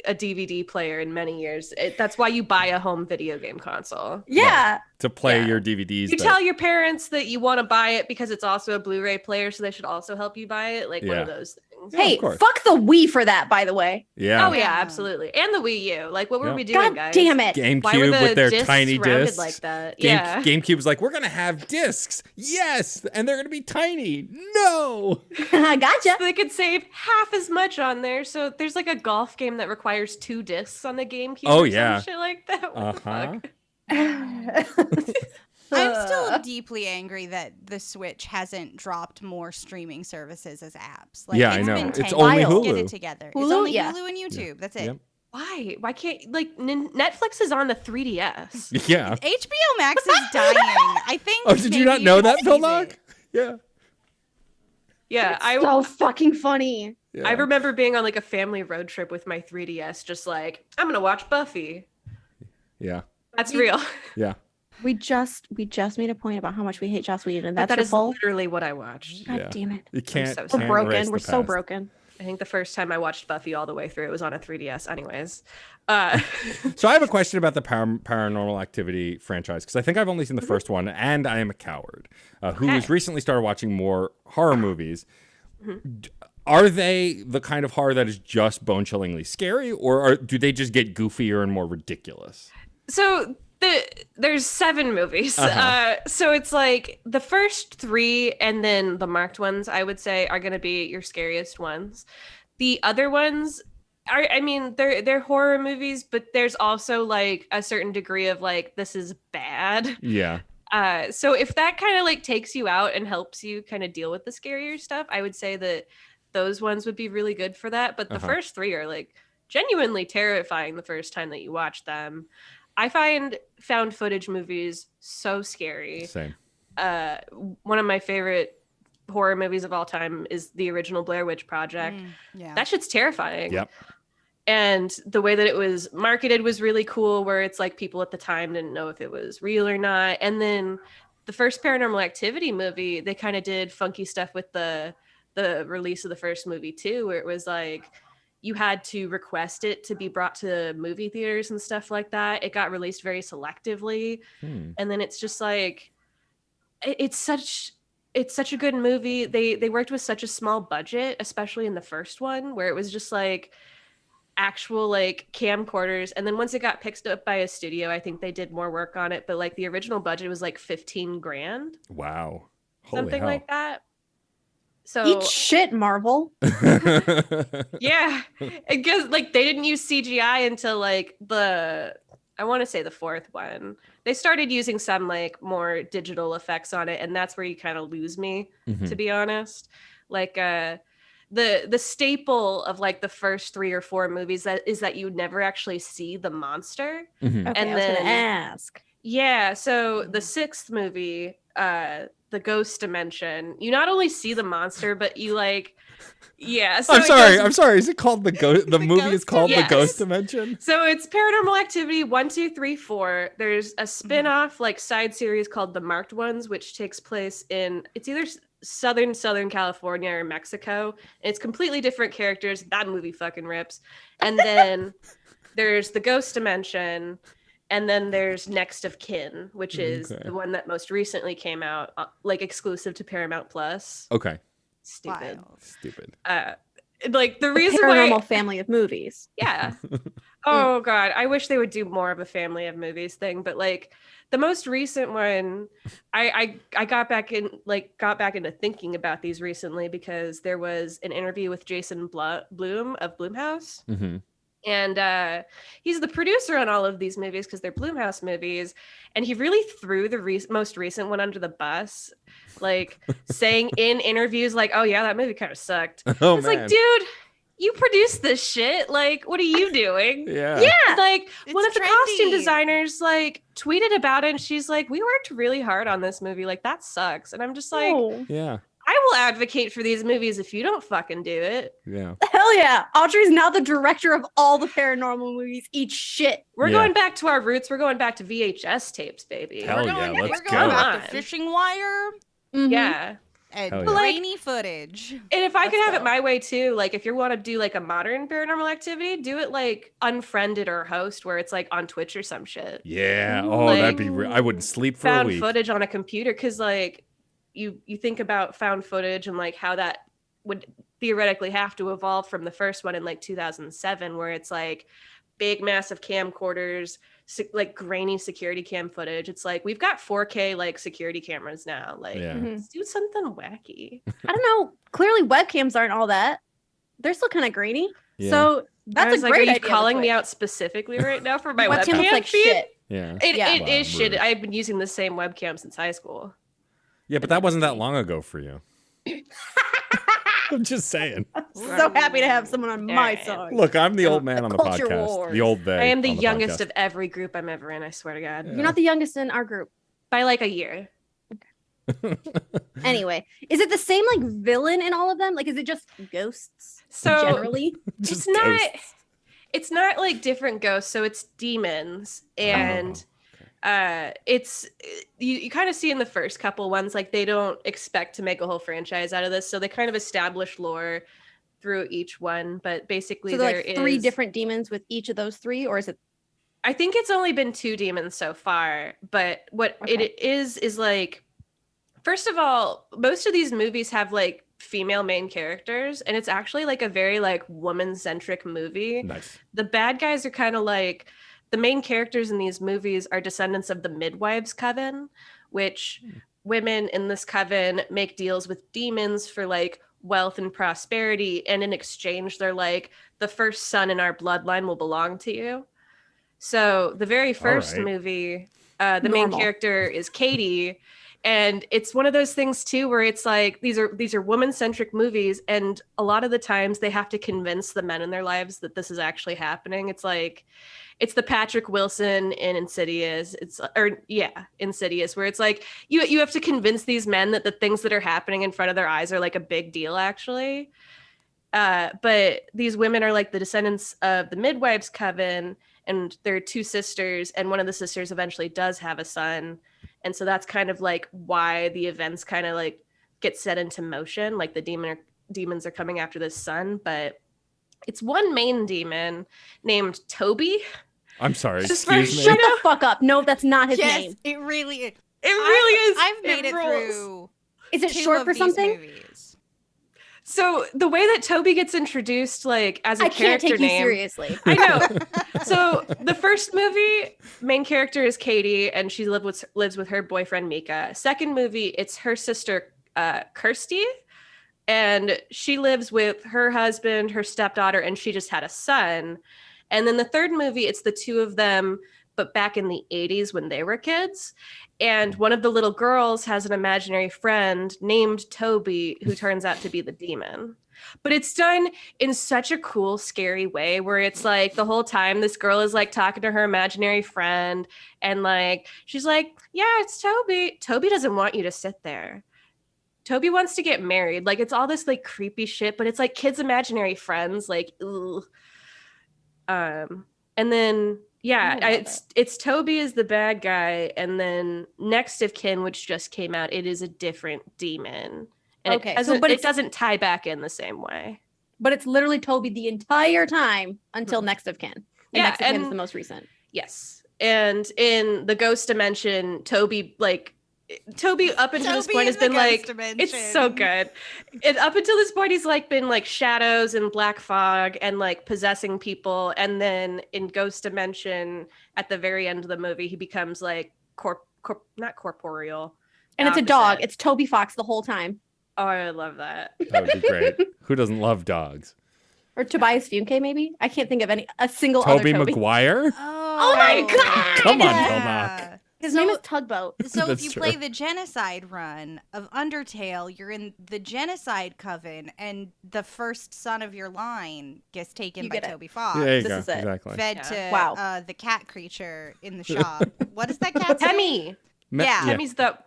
a DVD player in many years. That's why you buy a home video game console. Yeah. To play Yeah. your DVDs. You tell your parents that you want to buy it because it's also a Blu-ray player, so they should also help you buy it. Like one Yeah. of those things. Yeah, Hey, of course. fuck the Wii for that, by the way. Yeah. Oh yeah, Yeah. absolutely. And the Wii U. Like, what were Yep. we doing, God guys? damn it. Why were GameCube the with their discs tiny rounded discs. like that? Yeah. GameCube's like, we're gonna have discs. Yes, and they're gonna be tiny. No. Gotcha. They could save half as much on there. So there's like a golf game that requires 2 discs on the GameCube. Oh, or yeah. some shit like that. What the Uh-huh. fuck? I'm still deeply angry that the Switch hasn't dropped more streaming services as apps. Like, Yeah, I it's know. been It's 10 only years to Hulu. get it together. It's Hulu? only Yeah. Hulu and YouTube. That's it. Yep. Why? Why can't like Netflix is on the 3DS? Yeah. HBO Max is dying. I think. Oh, did you maybe not know should that, seize Pilnok? it. Yeah. Yeah, So fucking funny. Yeah. I remember being on like a family road trip with my 3DS, just like I'm gonna watch Buffy. Yeah. That's real. Yeah. We just made a point about how much we hate Joss Whedon, and But that's that your is poll. literally what I watched. God Yeah. damn it. You can't. so We're can't erase broken. the We're so past. broken. I think the first time I watched Buffy all the way through, it was on a 3DS. Anyways, So I have a question about the Paranormal Activity franchise because I think I've only seen the first one, and I am a coward who has recently started watching more horror movies. Are they the kind of horror that is just bone-chillingly scary, or do they just get goofier and more ridiculous? so there's 7 movies. Uh-huh. So it's like the first 3 and then the marked ones, I would say, are going to be your scariest ones. The other ones are, I mean, they're horror movies, but there's also like a certain degree of like, this is bad. Yeah. So if that kind of like takes you out and helps you kind of deal with the scarier stuff, I would say that those ones would be really good for that. But the first 3 are like genuinely terrifying the first time that you watch them. I find found footage movies so scary. Same. One of my favorite horror movies of all time is the original Blair Witch Project. Yeah. That shit's terrifying. Yep. And the way that it was marketed was really cool, where it's like people at the time didn't know if it was real or not. And then the first Paranormal Activity movie, they kind of did funky stuff with the release of the first movie too, where it was like you had to request it to be brought to movie theaters and stuff like that. It got released very selectively. And then it's just like it's such a good movie. They worked with such a small budget, especially in the first one, where it was just like actual like camcorders. And then once it got picked up by a studio, I think they did more work on it. But like the original budget was like 15 grand, Wow. Holy something hell. like that. So Eat shit, Marvel. yeah, because like they didn't use CGI until like I want to say the 4th one. They started using some like more digital effects on it, and that's where you kind of lose me, to be honest. Like the staple of like the first 3 or 4 movies that you never actually see the monster. Mhm. Okay, And I was then- gonna ask. Yeah, so the 6th movie, the Ghost Dimension, you not only see the monster, but you like, yeah. So I'm it sorry. goes- I'm sorry. Is it called the ghost? The movie is Ghost called Dimension? The Ghost Yes. Dimension. So it's Paranormal Activity 1, 2, 3, 4. There's a spin-off like side series called The Marked Ones, which takes place in it's either Southern California or Mexico. And it's completely different characters. That movie fucking rips. And then there's the Ghost Dimension, and then there's Next of Kin, which is Okay. the one that most recently came out, like exclusive to Paramount Plus. Okay. Stupid. Wild. Stupid. Like the The reason Paranormal why, family of movies. yeah. Oh god, I wish they would do more of a family of movies thing. But like the most recent one, I got back into thinking about these recently because there was an interview with Jason Blum of Blumhouse. Mm-hmm. And he's the producer on all of these movies because they're Blumhouse movies. And he really threw the most recent one under the bus, like saying in interviews, like, "Oh yeah, that movie kind of sucked." Oh It's man. like, dude, you produced this shit. Like, what are you doing? Yeah. Yeah. Like It's one of the costume trendy. designers like tweeted about it and she's like, we worked really hard on this movie. Like that sucks. And I'm just like, Oh, Yeah. I will advocate for these movies if you don't fucking do it. Yeah. hell yeah. Audrey's now the director of all the paranormal movies. Eat shit. We're Yeah. going back to our roots. We're going back to VHS tapes, baby. Hell yeah, let's we're go. going back On. to fishing wire Mhm. Yeah. and Hell yeah. grainy footage. And if I could Let's have go. it my way too, like if you want to do like a modern paranormal activity, do it like Unfriended or Host, where it's like on Twitch or some shit. Yeah. Ooh, Oh, that'd be. like- I wouldn't sleep for a Found week. footage on a computer, because like you think about found footage and like how that would theoretically have to evolve from the first one in like 2007, where it's like big massive camcorders, like grainy security cam footage. It's like we've got 4K like security cameras now. Like Yeah. Mhm. let's do something wacky. I don't know. Clearly, webcams aren't all that. They're still kind of grainy. Yeah. So I that's was a like, great are you idea. calling me out specifically right now for my Webcam webcam looks like feed? shit. Yeah. It Yeah. is Wow, shit. rude. I've been using the same webcam since high school. Yeah, but that wasn't that long ago for you. I'm just saying. So happy to have someone on my Alright. side. Look, I'm the old man on the culture podcast. wars. The old they. I am the on the youngest podcast. of every group I'm ever in, I swear to God. Yeah. You're not the youngest in our group. By like a year. Anyway, is it the same like villain in all of them? Like, is it just ghosts So generally? Just it's not ghosts. it's not like different ghosts, so it's demons. And Oh, it's you kind of see in the first couple ones, like they don't expect to make a whole franchise out of this, so they kind of establish lore through each one. But basically So there there like three is- different demons with each of those three, or is it? I think it's only been 2 demons so far, but what Okay. it is like, first of all, most of these movies have like female main characters, and it's actually like a very like woman-centric movie. nice. The bad guys are kind of like, the main characters in these movies are descendants of the midwives coven, which women in this coven make deals with demons for like wealth and prosperity, and in exchange they're like, the first son in our bloodline will belong to you. So the very first right. movie, the main Normal. character is Katie, and it's one of those things too where it's like these are woman-centric movies, and a lot of the times they have to convince the men in their lives that this is actually happening. It's like it's the Patrick Wilson in Insidious. Insidious, where it's like you have to convince these men that the things that are happening in front of their eyes are like a big deal actually. But these women are like the descendants of the midwives coven, and there are 2 sisters, and one of the sisters eventually does have a son. And so that's kind of like why the events kind of like get set into motion. Like the demons are coming after this son, but it's one main demon named Toby. I'm sorry. Just for Excuse me. Shut the fuck up! No, that's not his yes, name. it really is. It really is. I've made it rules. through. Is it 2 short of for these something? movies. So the way that Toby gets introduced, like as a I can't character take you name, seriously. I know. So the first movie, main character is Katie, and she lives with her boyfriend Mika. Second movie, it's her sister Kirsty, and she lives with her husband, her stepdaughter, and she just had a son. And then the third movie, it's the 2 of them, but back in the 80s when they were kids. And one of the little girls has an imaginary friend named Toby, who turns out to be the demon. But it's done in such a cool, scary way where it's like the whole time this girl is like talking to her imaginary friend, and like she's like, yeah, it's Toby. Toby doesn't want you to sit there. Toby wants to get married. Like it's all this like creepy shit, but it's like kids' imaginary friends. Like, ugh. And then yeah, I love it's Toby is the bad guy, and then Next of Kin, which just came out, it is a different demon. And Okay, it it's- doesn't tie back in the same way. But it's literally Toby the entire time until Next of Kin. And Yeah, Next of Kin is and- the most recent. Yes. And in the Ghost Dimension, Toby up until this Toby point in has the been Ghost like, Dimension. it's so good. And up until this point, he's like been like shadows and black fog and like possessing people. And then in Ghost Dimension, at the very end of the movie, he becomes like not corporeal. And it's a dog. Opposite. It's Toby Fox the whole time. Oh, I love that. That would be great. Who doesn't love dogs? Or Tobias Funke, maybe? I can't think of a single other Toby Toby. Maguire? Oh my God! Come on, yeah. His name is Tugboat. So if That's you true. play the genocide run of Undertale, you're in the genocide coven, and the first son of your line gets taken You by get it. Toby Fox. There you This go. is it. Exactly. Fed Yeah. to Wow. the cat creature in the shop. What is that cat's name? Temmie. Yeah. Temmie's the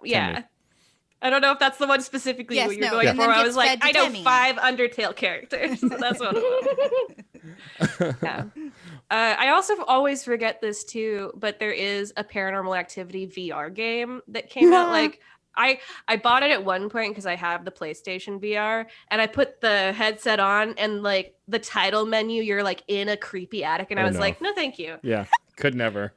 I don't know if that's the one specifically Yes, what you're no, going and for. then I gets was like, fed to I know Temmie. 5 Undertale characters. So that's one of them. Yeah. I also always forget this too, but there is a Paranormal Activity VR game that came out. Like I bought it at one point because I have the PlayStation VR, and I put the headset on, and like the title menu, you're like in a creepy attic, and I Oh, was no. like, no, thank you. Yeah. Could never.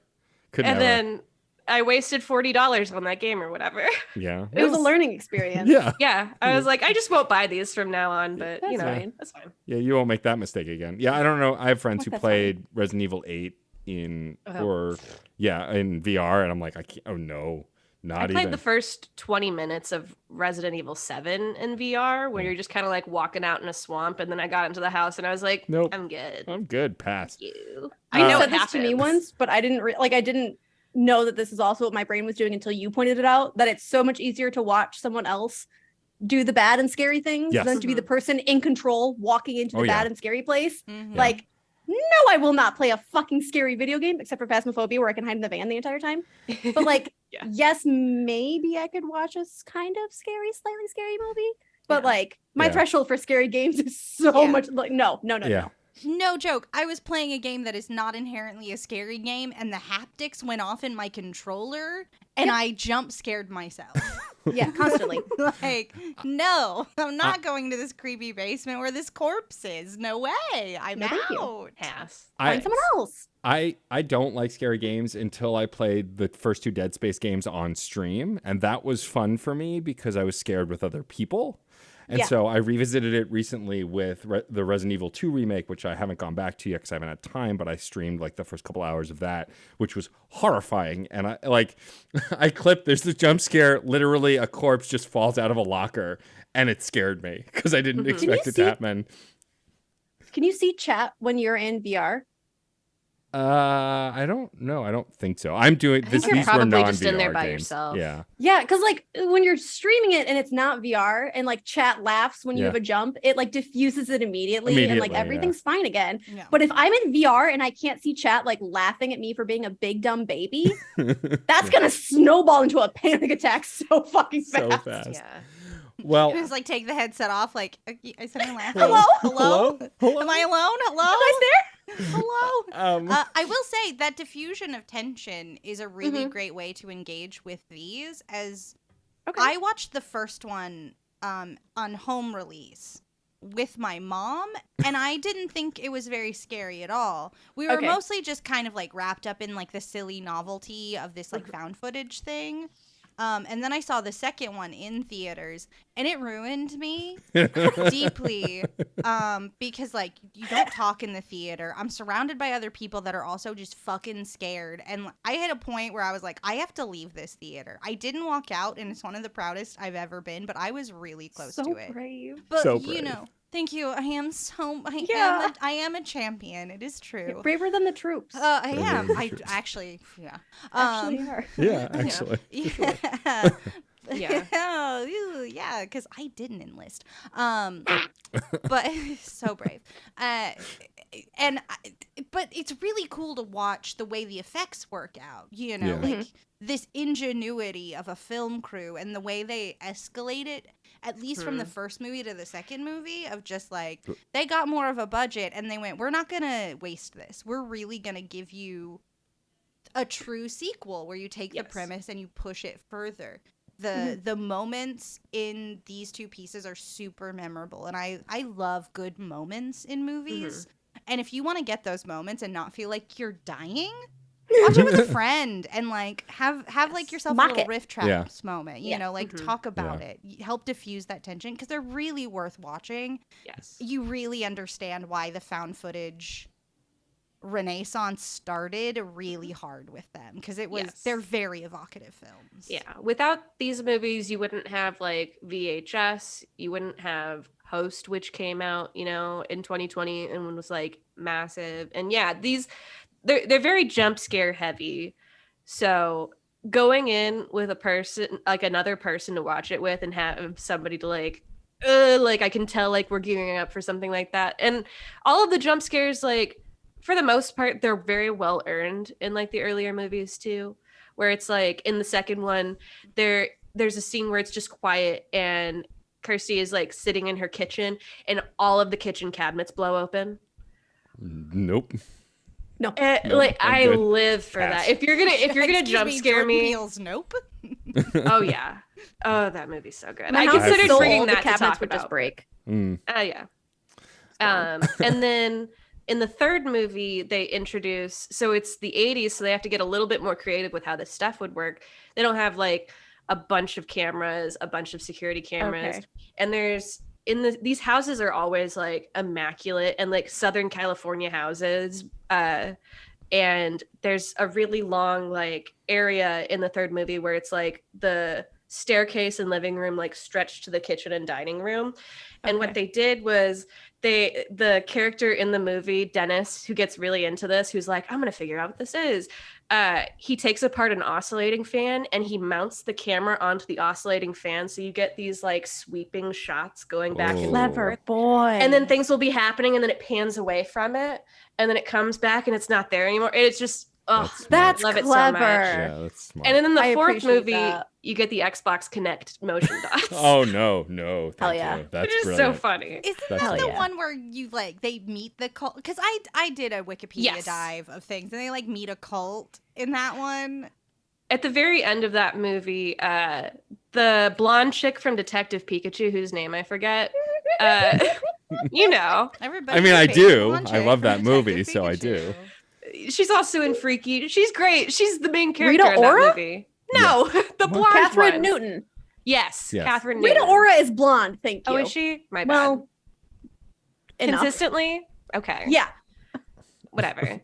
And then I wasted $40 on that game or whatever. Yeah. It was a learning experience. Yeah. Yeah, I was like, I just won't buy these from now on, but That's you know, fine. that's fine. Yeah, you won't make that mistake again. Yeah, I don't know. I have friends who That's played Resident Evil 8 in in VR, and I'm like, I can't. Oh no, not I played even. the first 20 minutes of Resident Evil 7 in VR, where Yeah. you're just kind of like walking out in a swamp, and then I got into the house, and I was like, Nope. I'm good. I'm good. Pass. You. I You know said what this to me happens. once, but I didn't I didn't know that this is also what my brain was doing until you pointed it out. That it's so much easier to watch someone else do the bad and scary things Yes. than to be the person in control walking into the Oh, yeah. bad and scary place. Mhm. Yeah. Like, no, I will not play a fucking scary video game except for Phasmophobia, where I can hide in the van the entire time. But like, Yeah. yes, maybe I could watch a kind of scary, slightly scary movie. But Yeah. like, my Yeah. threshold for scary games is so Yeah. much like no. Yeah. No joke. I was playing a game that is not inherently a scary game, and the haptics went off in my controller, and Yep. I jump scared myself. Yeah, constantly. Like, no, I'm not going to this creepy basement where this corpse is. No way. I'm No, thank you. out. Pass. Find someone else. I don't like scary games until I played the first 2 Dead Space games on stream, and that was fun for me because I was scared with other people. And Yeah. so I revisited it recently with the Resident Evil 2 remake, which I haven't gone back to yet because I haven't had time, but I streamed like the first couple hours of that, which was horrifying. And I like, I clipped, there's this jump scare, literally a corpse just falls out of a locker, and it scared me because I didn't expect it to happen. Can you see chat when you're in VR? I don't know. I don't think so. I'm doing I this. think you're These were probably non-VR just in there by games. yourself. Yeah. Yeah, because like when you're streaming it and it's not VR and like chat laughs when you Yeah. have a jump, it like diffuses it immediately and like Immediately, yeah. everything's fine again. Yeah. But if I'm in VR and I can't see chat like laughing at me for being a big dumb baby, that's gonna snowball into a panic attack so fucking So fast. fast. Yeah. Well, It was like, take the headset off. Like, is someone laughing? Hello? Hello? Hello? Am I alone? Hello? You guys there? Hello? I will say that diffusion of tension is a really Mhm. great way to engage with these. As Okay. I watched the first one on home release with my mom, and I didn't think it was very scary at all. We were Okay. mostly just kind of like wrapped up in like the silly novelty of this like found footage thing. And then I saw the second one in theaters, and it ruined me deeply. Because like you don't talk in the theater. I'm surrounded by other people that are also just fucking scared, and I hit a point where I was like, I have to leave this theater. I didn't walk out, and it's one of the proudest I've ever been, but I was really close So to it. brave. But So you brave. know, thank you. Yeah. I am a champion. It is true. Braver than the troops. I am. Braver I than the actually, yeah. Actually are. yeah, actually. Yeah. Yeah. Yeah, because I didn't enlist. But so brave. But it's really cool to watch the way the effects work out. You know, Yeah. like this ingenuity of a film crew and the way they escalate it. At least from the first movie to the second movie, of just like they got more of a budget and they went, we're not gonna waste this. We're really gonna give you a true sequel where you take the Yes. premise and you push it further. The moments in these two pieces are super memorable, and I love good moments in movies. And if you want to get those moments and not feel like you're dying, watch it with a friend and like have like yourself Mock a little it. riff traps moment. You Yeah. know, like talk about it, help diffuse that tension because they're really worth watching. Yes. You really understand why the found footage renaissance started really hard with them because it was Yes. they're very evocative films. Yeah. Without these movies, you wouldn't have like VHS. You wouldn't have Host, which came out, you know, in 2020 and was like massive. And yeah, they're very jump scare heavy. So going in with a person, like another person to watch it with, and have somebody to like I can tell like we're gearing up for something like that. And all of the jump scares, like for the most part, they're very well earned in like the earlier movies too, where it's like in the second one, there's a scene where it's just quiet and Kirsty is like sitting in her kitchen and all of the kitchen cabinets blow open. Nope. No. Like I'm I good. live for Pass. that. If you're gonna Excuse jump me, scare Jordan me, Peele's Nope. oh yeah, oh that movie's so good. My I house considered is so bringing old, that the to cabinets talk would just about. break. Mm. Yeah. And then in the third movie, they introduce, so it's the 80s, so they have to get a little bit more creative with how this stuff would work. They don't have like a bunch of cameras, a bunch of security cameras, Okay. and there's these houses are always like immaculate and like Southern California houses. And there's a really long like area in the third movie where it's like the staircase and living room like stretched to the kitchen and dining room. And what Okay. they did was the character in the movie, Dennis, who gets really into this, who's like, I'm gonna figure out what this is. He takes apart an oscillating fan and he mounts the camera onto the oscillating fan, so you get these like sweeping shots going back and Clever forth. boy. And then things will be happening and then it pans away from it and then it comes back and it's not there anymore. It's just That's love it so clever. much. Yeah, that's smart. And then in the I fourth appreciate movie, that. you get the Xbox Connect motion dots. Oh no, thank Hell yeah. you. That's which is brilliant. so funny. Isn't That's that the Hell yeah. one where you like they meet the cult? Because I did a Wikipedia Yes. dive of things, and they like meet a cult in that one. At the very end of that movie, the blonde chick from Detective Pikachu, whose name I forget, you know, Everybody I mean, I pays do. one I check love for that Detective movie, so I do. Pikachu. she's also in Freaky. She's great. She's the main character Rita in that Ora? movie. No, the blonde Catherine one. Newton. Yes, Yes. Catherine Rita Newton. Ora is blonde. Thank you. Oh, is she? My bad. Well, enough. Consistently? Okay. Yeah. Whatever.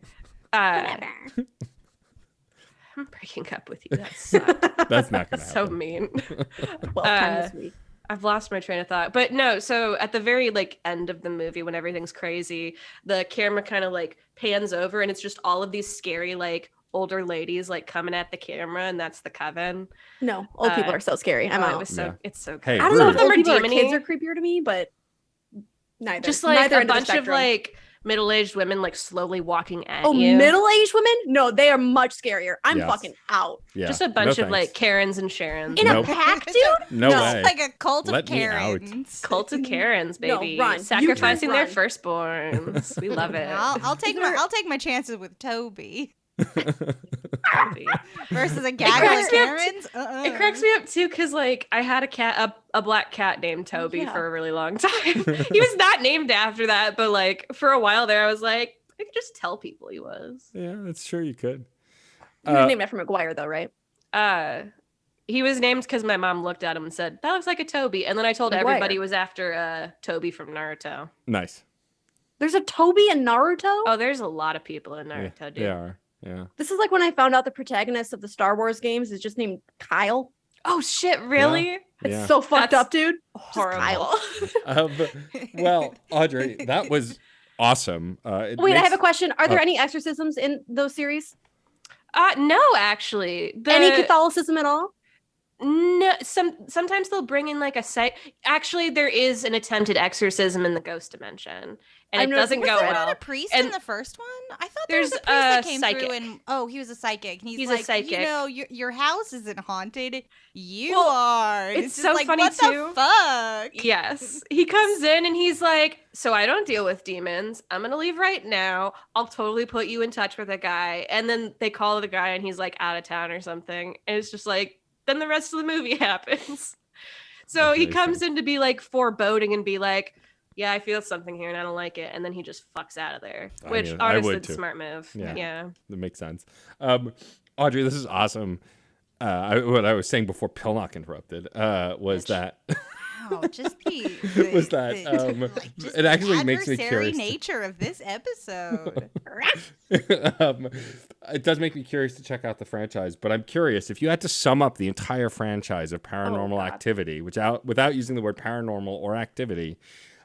I'm breaking up with you. That sucked. That's not gonna So happen. mean. 12 times this week. I've lost my train of thought. But no, so at the very like end of the movie when everything's crazy, the camera kind of like pans over and it's just all of these scary like older ladies like coming at the camera, and that's the coven. No, old people are so scary. I'm Oh, out. it was so Yeah. it's so good. Hey, I don't know if rude. old Them are people or demony. kids are creepier to me, but neither. Just like neither a end of the bunch of spectrum. like middle-aged women like slowly walking at Oh, you. middle-aged women? No, they are much scarier. I'm Yes. fucking out. Yeah. Just a No bunch of thanks. like Karens and Sharons. In Nope. a pack, dude? No No. way. Like a cult Let of me out. Karens. Cult of Karens, No, baby. run. You Sacrificing just their run. firstborns. We love it. I'll take my chances with Toby Toby. versus a gaggle cracks of me up Karens. It cracks me up too because like I had a cat, a black cat named Toby Yeah. for a really long time. He was not named after that, but like for a while there, I was like, I could just tell people he was. Yeah, that's true. You could. He was named after McGuire, though, right? He was named because my mom looked at him and said, "That looks like a Toby," and then I told McGuire. everybody it was after Toby from Naruto. Nice. There's a Toby in Naruto? Oh, there's a lot of people in Yeah, Naruto, dude. they are. Yeah. This is like when I found out the protagonist of the Star Wars games is just named Kyle. Oh shit, really? It's Yeah. so fucked That's up, dude. Horrible. Kyle. Well, Audrey, that was awesome. Wait, I have a question. Are there any exorcisms in those series? No, actually. Any Catholicism at all? No, sometimes they'll bring in like a site. Actually, there is an attempted exorcism in the ghost dimension, and I've it never- doesn't Was go there well. not a priest And in the first one? I thought there was there's a priest that a came psychic. through and he was a psychic. And He's a like, you psychic. know, your house isn't haunted. You Well, are. And it's just so like, funny, what too. the fuck? Yes, he comes in and he's like, "So I don't deal with demons. I'm gonna leave right now. I'll totally put you in touch with a guy." And then they call the guy, and he's like out of town or something. And it's just like, then the rest of the movie happens. So That's he amazing. comes in to be like foreboding and be like, "Yeah, I feel something here and I don't like it." And then he just fucks out of there, I which mean, I honestly would is a too. smart move. Yeah. Yeah. That makes sense. Audrey, this is awesome. What I was saying before Pilnok interrupted was that Wow, just was that just it actually the makes me adversary curious. nature of this episode. It does make me curious to check out the franchise, but I'm curious if you had to sum up the entire franchise of Paranormal God. Activity, without using the word paranormal or activity,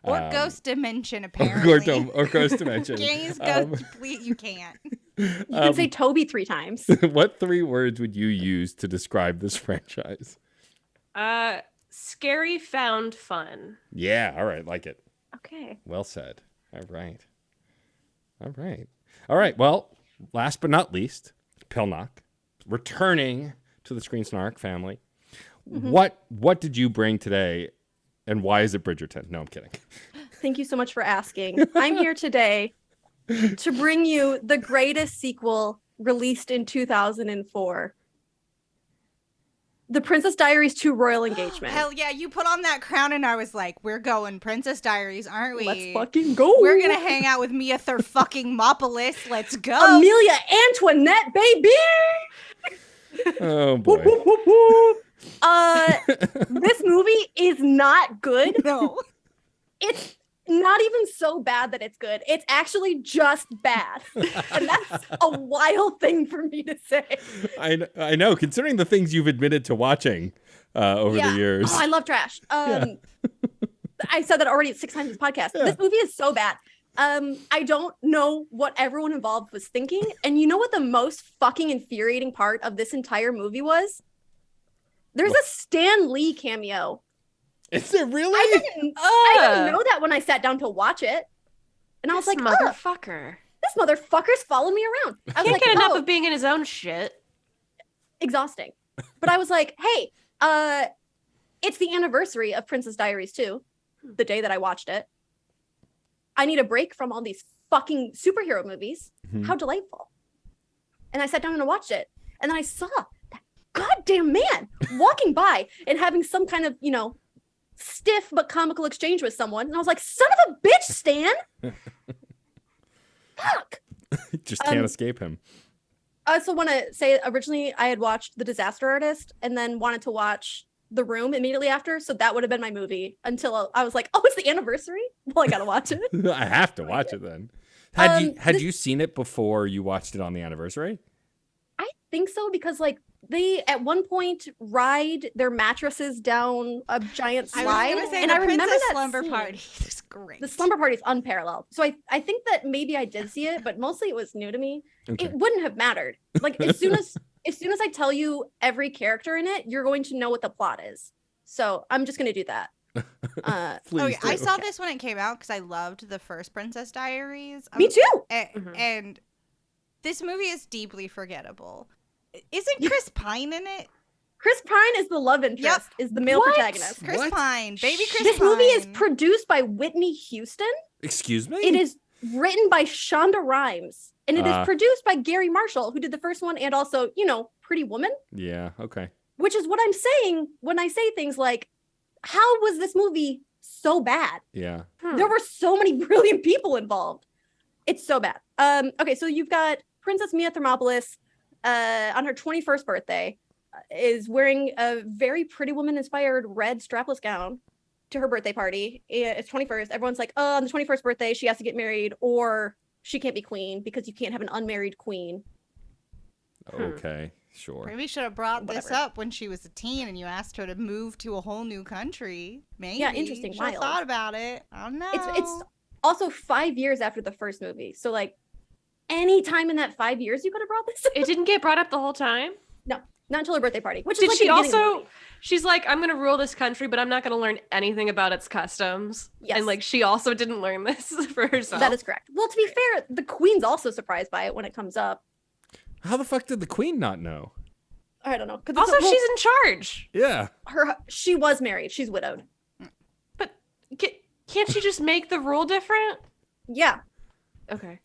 Or ghost dimension, apparently. or ghost dimension. Can't use ghost, please, you can't. You can say Toby 3 times. What 3 words would you use to describe this franchise? Scary found fun. Yeah, all right, like it. Okay. Well said. All right. All right, well, last but not least, Pilnok, returning to the Screen Snark family. Mm-hmm. What did you bring today, and why is it Bridgerton? No, I'm kidding. Thank you so much for asking. I'm here today to bring you the greatest sequel released in 2004. The Princess Diaries 2 Royal Engagement. Hell yeah, you put on that crown and I was like, we're going Princess Diaries, aren't we? Let's fucking go. We're gonna hang out with Mia Mopolis. Let's go. Amelia Antoinette, baby. Oh boy. Whoop, whoop, whoop, whoop. This movie is not good. No. It's not even so bad that it's good. It's actually just bad. And that's a wild thing for me to say. I know, considering the things you've admitted to watching over the years. Oh, I love trash. I said that already 6 times in this podcast. Yeah. This movie is so bad. I don't know what everyone involved was thinking. And you know what the most fucking infuriating part of this entire movie was? There's a Stan Lee cameo. Is it really? I didn't know that when I sat down to watch it. And I was like, motherfucker. This motherfucker's following me around. I was Can't like, get enough of being in his own shit. exhausting. But I was like, hey, it's the anniversary of Princess Diaries 2, the day that I watched it. I need a break from all these fucking superhero movies. Mhm. How delightful. And I sat down and I watched it. And then I saw that goddamn man walking by and having some kind of, stiff but comical exchange with someone. And I was like, son of a bitch, Stan. Fuck. Just can't escape him. I also want to say originally I had watched The Disaster Artist and then wanted to watch The Room immediately after. So that would have been my movie until I was like, oh, it's the anniversary? Well, I got to watch it. I have to watch it then. Had you seen it before you watched it on the anniversary? I think so because they at one point ride their mattresses down a giant slide. I was gonna say, and the I remember Princess that slumber scene. party is great. The slumber party is unparalleled. So I think that maybe I did see it, but mostly it was new to me. Okay. It wouldn't have mattered. As soon as I tell you every character in it, you're going to know what the plot is. So I'm just gonna do that. Please I do. saw this when it came out because I loved the first Princess Diaries. Me too. And this movie is deeply forgettable. Isn't Chris Pine in it? Chris Pine is the love interest, is the male protagonist. Chris What? Pine, baby Chris This Pine. movie is produced by Whitney Houston. Excuse me? It is written by Shonda Rhimes. And it is produced by Gary Marshall, who did the first one and also, Pretty Woman. Yeah, okay. Which is what I'm saying when I say things like, how was this movie so bad? Yeah. There were so many brilliant people involved. It's so bad. Okay, so you've got Princess Mia Thermopolis on her 21st birthday is wearing a very Pretty Woman inspired red strapless gown to her birthday party. It's 21st. Everyone's like, oh, on the 21st birthday, she has to get married or she can't be queen because you can't have an unmarried queen. Okay, sure. Maybe should have brought this Whatever. up when she was a teen and you asked her to move to a whole new country. Maybe. Yeah, interesting, Should have wild. thought about it. I don't know. It's also 5 years after the first movie. So any time in that 5 years you could have brought this up. It didn't get brought up the whole time. No, not until her birthday party. Which Did is she the beginning of the also? movie. She's like, I'm gonna rule this country, but I'm not gonna learn anything about its customs. Yes. And she also didn't learn this for herself. That is correct. Well, to be fair, the queen's also surprised by it when it comes up. How the fuck did the queen not know? I don't know. Also, she's in charge. Yeah. she was married. She's widowed. But can't she just make the rule different? Yeah. Okay.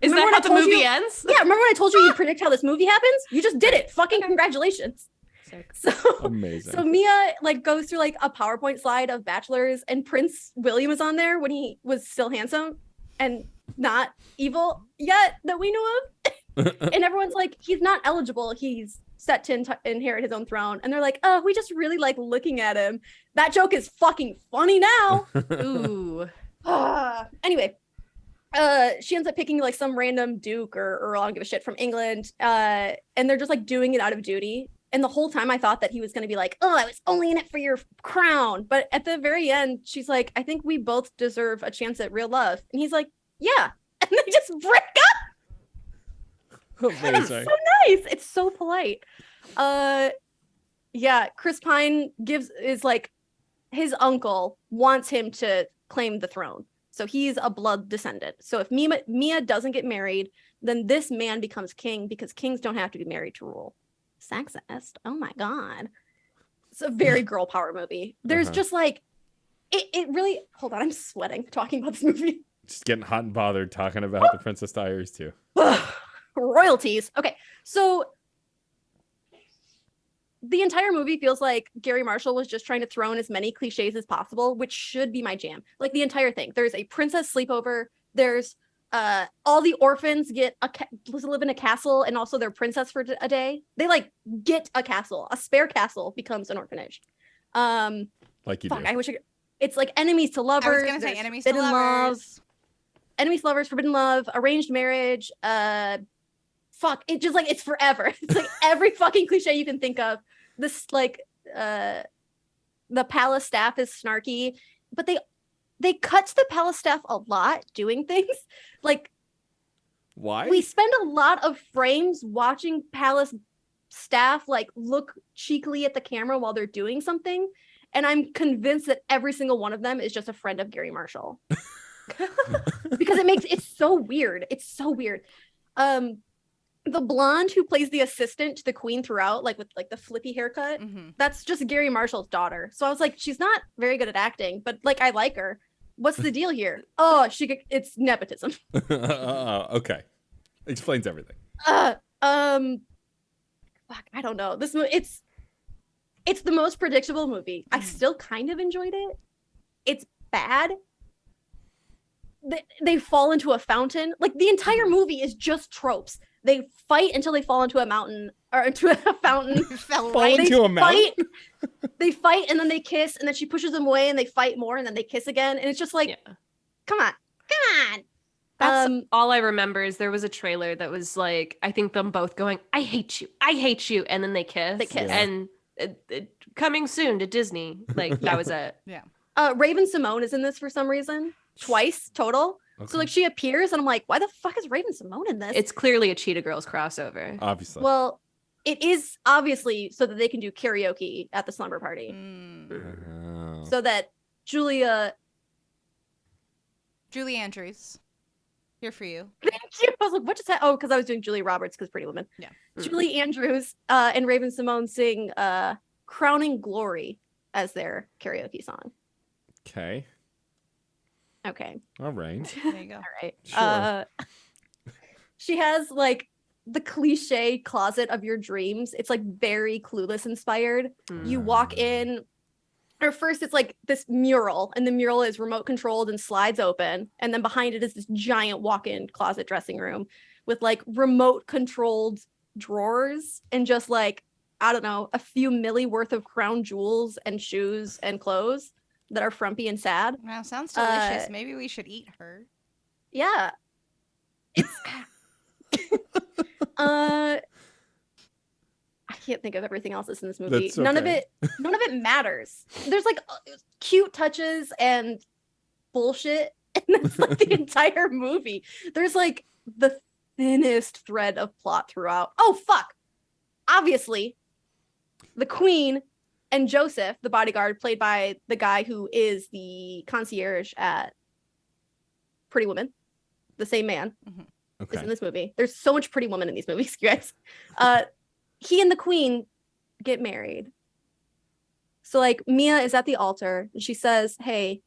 Is Remember when that I how the told movie you- ends? Yeah, remember when I told you you'd predict how this movie happens? You just did it. Fucking congratulations. Sick. So, Amazing. so Mia goes through a PowerPoint slide of bachelors, and Prince William was on there when he was still handsome and not evil yet that we know of. And everyone's like, he's not eligible. He's set to inherit his own throne. And they're like, oh, we just really like looking at him. That joke is fucking funny now. Ooh. Anyway, she ends up picking some random duke or I don't give a shit from England. And they're just doing it out of duty. And the whole time I thought that he was going to be like, oh, I was only in it for your crown. But at the very end, she's like, I think we both deserve a chance at real love. And he's like, yeah. And they just break up. Amazing. So nice. It's so polite. Yeah, Chris Pine is like his uncle wants him to claim the throne. So he's a blood descendant. So if Mia doesn't get married, then this man becomes king because kings don't have to be married to rule. Sexist. Oh my God. It's a very girl power movie. There's just like, it really, hold on, I'm sweating talking about this movie. Just getting hot and bothered talking about the Princess Diaries too. Royalties. Okay, so the entire movie feels like Gary Marshall was just trying to throw in as many cliches as possible, which should be my jam. Like the entire thing. There's a princess sleepover. There's all the orphans live in a castle, and also they're princess for a day. They like get a castle. A spare castle becomes an orphanage. Like you do. I wish it's like enemies to lovers. I was gonna say enemies to forbidden lovers. love, enemies to lovers, forbidden love, arranged marriage. It just like it's forever. It's like every fucking cliche you can think of. This like the palace staff is snarky, but they cut to the palace staff a lot doing things. Like, why? We spend a lot of frames watching palace staff like look cheekily at the camera while they're doing something, and I'm convinced that every single one of them is just a friend of Gary Marshall. Because it's so weird. It's so weird. The blonde who plays the assistant to the queen throughout, like with like the flippy haircut, that's just Gary Marshall's daughter. So I was like, she's not very good at acting, but like I like her. What's the deal here? Oh, it's nepotism. Okay, explains everything. Fuck, I don't know. This movie, it's the most predictable movie. I still kind of enjoyed it. It's bad. They fall into a fountain. Like the entire movie is just tropes. They fight until they fall into a mountain or into a fountain. Into a mountain? They fight and then they kiss, and then she pushes them away and they fight more and then they kiss again. And it's just like, come on. That's all I remember is there was a trailer that was like, I think them both going, I hate you. And then they kiss. And coming soon to Disney. Like that was it. Yeah. Raven Simone is in this for some reason. Twice total. Okay. So like she appears and I'm like, why the fuck is Raven Simone in this? It's clearly a Cheetah Girls crossover. Obviously. Well, it is obviously so that they can do karaoke at the slumber party. So that Julie Andrews. Here for you. Thank you. I was like, what just happened? Oh, because I was doing Julie Roberts because Pretty Woman. Yeah. Julie Andrews and Raven Simone sing Crowning Glory as their karaoke song. Okay. All right. There you go. All right. Sure. She has like the cliche closet of your dreams. It's like very Clueless inspired. You walk in, or first it's like this mural, and the mural is remote controlled and slides open, and then behind it is this giant walk-in closet dressing room with like remote controlled drawers and just like, I don't know, a few milli worth of crown jewels and shoes and clothes that are frumpy and sad. Wow, sounds delicious. Maybe we should eat her. Yeah. It's I can't think of everything else that's in this movie. That's okay. None of it matters. There's like cute touches and bullshit, and that's like the entire movie. There's like the thinnest thread of plot throughout. Oh fuck. Obviously, the queen and Joseph, the bodyguard, played by the guy who is the concierge at Pretty Woman, the same man, is in this movie. There's so much Pretty Woman in these movies, you guys. He and the queen get married. So, like, Mia is at the altar, and she says, hey,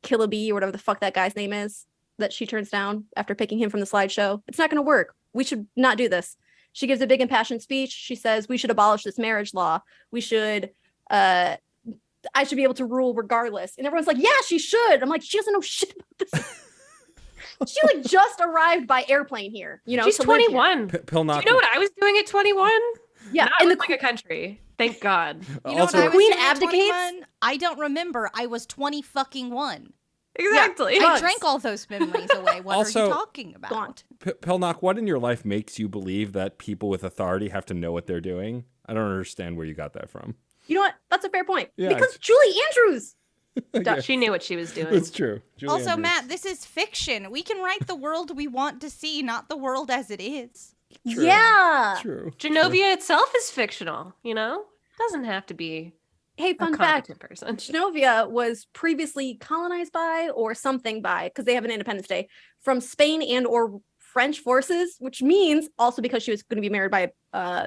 Killaby, or whatever the fuck that guy's name is, that she turns down after picking him from the slideshow. It's not going to work. We should not do this. She gives a big impassioned speech. She says, we should abolish this marriage law. We should, I should be able to rule regardless. And everyone's like, yeah, she should. I'm like, she doesn't know shit about this. She like just arrived by airplane here, you know. She's 21. Pilnok. Do you know what I was doing at 21? Yeah, not in like a country. Thank God. You know Also, when I was Queen doing at abdicates? 21? I don't remember. I was 20 fucking 1. Exactly. I drank all those memories away. What are Also- you talking about? Pilnok, what in your life makes you believe that people with authority have to know what they're doing? I don't understand where you got that from. You know what? That's a fair point. Yeah, Because it's- Julie Andrews. She knew what she was doing. That's true. Julie Also, Andrews. Matt, this is fiction. We can write the world we want to see, not the world as it is. True. Yeah. True. Genovia itself is fictional, you know? Doesn't have to be Hey, a fun fact. competent person. Genovia was previously colonized by or something by, because they have an Independence Day, from Spain and or French forces, which means also because she was going to be married by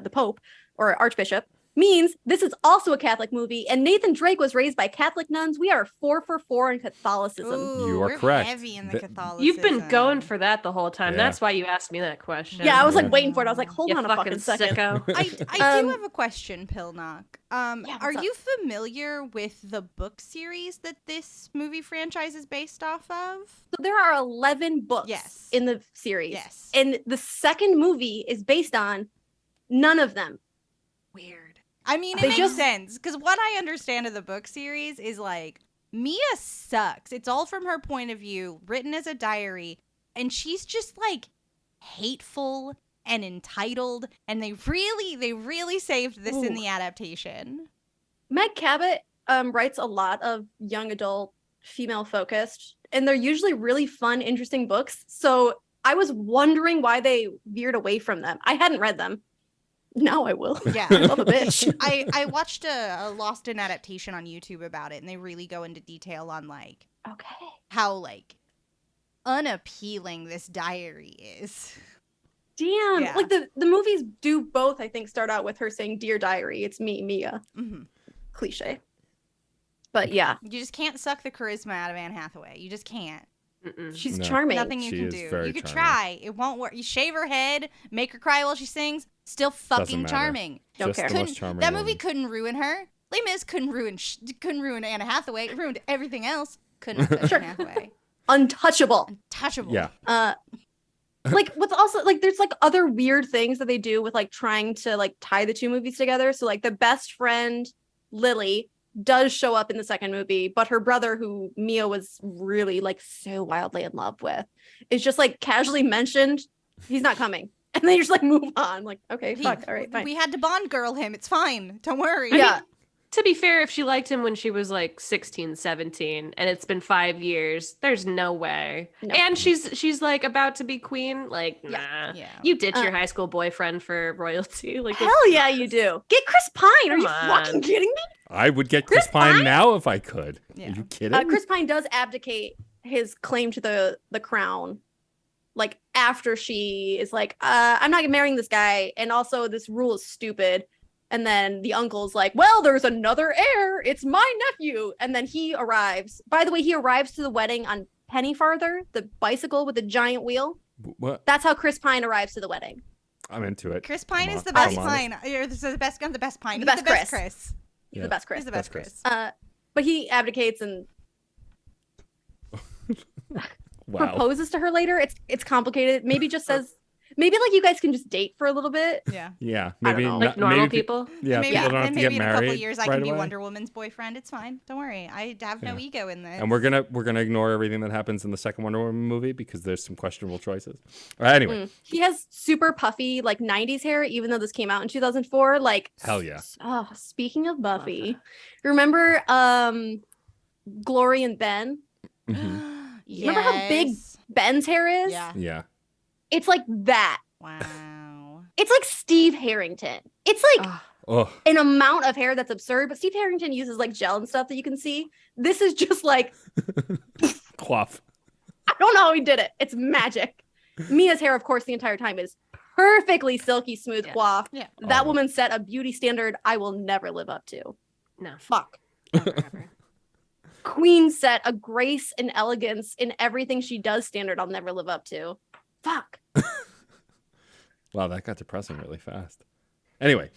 the Pope or Archbishop, means this is also a Catholic movie. And Nathan Drake was raised by Catholic nuns. We are 4 for 4 in Catholicism. Ooh, You are we're correct. heavy in the Th- Catholicism. You've been going for that the whole time. Yeah. That's why you asked me that question. Yeah, I was Yeah. like waiting for it. I was like, hold You on a fucking second. sicko. I do have a question, Pilnok. Yeah, Are what's up? you familiar with the book series that this movie franchise is based off of? So there are 11 books Yes. in the series. Yes. And the second movie is based on none of them. Weird. I mean, it They makes just- sense because what I understand of the book series is like Mia sucks. It's all from her point of view, written as a diary, and she's just like hateful and entitled. And they really saved this in Ooh. the adaptation. Meg Cabot writes a lot of young adult, female focused, and they're usually really fun, interesting books. So I was wondering why they veered away from them. I hadn't read them. Now I will. Yeah. I love a bitch. I watched a Lost in adaptation on YouTube about it, and they really go into detail on like Okay. how like unappealing this diary is. Damn. Yeah. Like the movies do both, I think, start out with her saying, "Dear Diary, it's me, Mia." hmm Cliche. But yeah, You just can't suck the charisma out of Anne Hathaway. You just can't. Mm-mm. she's No. charming. Nothing you She can is do. very You could charming. try. It won't work. You shave her head, make her cry while she sings. Still fucking matter. charming. Don't Just care. the Couldn't- most charming that movie woman. couldn't ruin her. Les Mis couldn't ruin Anne Hathaway. It ruined everything else. Couldn't touch Sure. Anne Hathaway. Untouchable. Untouchable. Yeah. Like what's also like there's like other weird things that they do with like trying to like tie the two movies together. So like the best friend Lily does show up in the second movie, but her brother, who Mia was really like so wildly in love with, is just like casually mentioned. He's not coming. And then you just like move on. Like, okay, fuck. All right, fine. We had to Bond girl him. It's fine. Don't worry. Yeah. To be fair, if she liked him when she was like 16, 17, and it's been 5 years, there's no way. No. And she's like about to be queen. Like, nah. Yeah. You ditch your Uh, hell school boyfriend for royalty. Like, Hell yeah, you do. Get Chris Pine. Are you Come fucking on. kidding me? I would get Chris Pine now if I could. Yeah. Are you kidding? Chris Pine does abdicate his claim to the crown, like after she is like, I'm not marrying this guy, and also this rule is stupid. And then the uncle's like, well, there's another heir. It's my nephew. And then he arrives. By the way, he arrives to the wedding on Pennyfarther, the bicycle with the giant wheel. What? That's how Chris Pine arrives to the wedding. I'm into it. Chris Pine Come is the on, best come on. Pine. This is the best. I'm the best Pine. The He's best the best Chris. Chris. He's Yeah. the best Chris. He's the best That's Chris. But he abdicates and Wow. proposes to her later. It's complicated. Maybe just says, maybe like you guys can just date for a little bit. Yeah. Yeah. I don't Maybe know. not, like normal maybe pe- people. Yeah. maybe, People don't have and to maybe get in a married. couple years I right can be away. Wonder Woman's boyfriend. It's fine. Don't worry. I have no Yeah. ego in this. And we're gonna ignore everything that happens in the second Wonder Woman movie because there's some questionable choices. Anyway, He has super puffy like 90s hair, even though this came out in 2004. Like Hell yeah. Oh, speaking of Buffy, remember Glory and Ben? mhm. Remember how big Yes. Ben's hair is? Yeah. Yeah. It's like that. Wow. It's like Steve Harrington. It's like Ugh. Oh, an amount of hair that's absurd, but Steve Harrington uses like gel and stuff that you can see. This is just like quaff. I don't know how he did it. It's magic. Mia's hair, of course, the entire time is perfectly silky smooth Yeah. coif. Yeah. That Oh. woman set a beauty standard I will never live up to. No. Fuck. Never, ever. Queen set a grace and elegance in everything she does standard I'll never live up to. Fuck. Wow, that got depressing really fast. Anyway.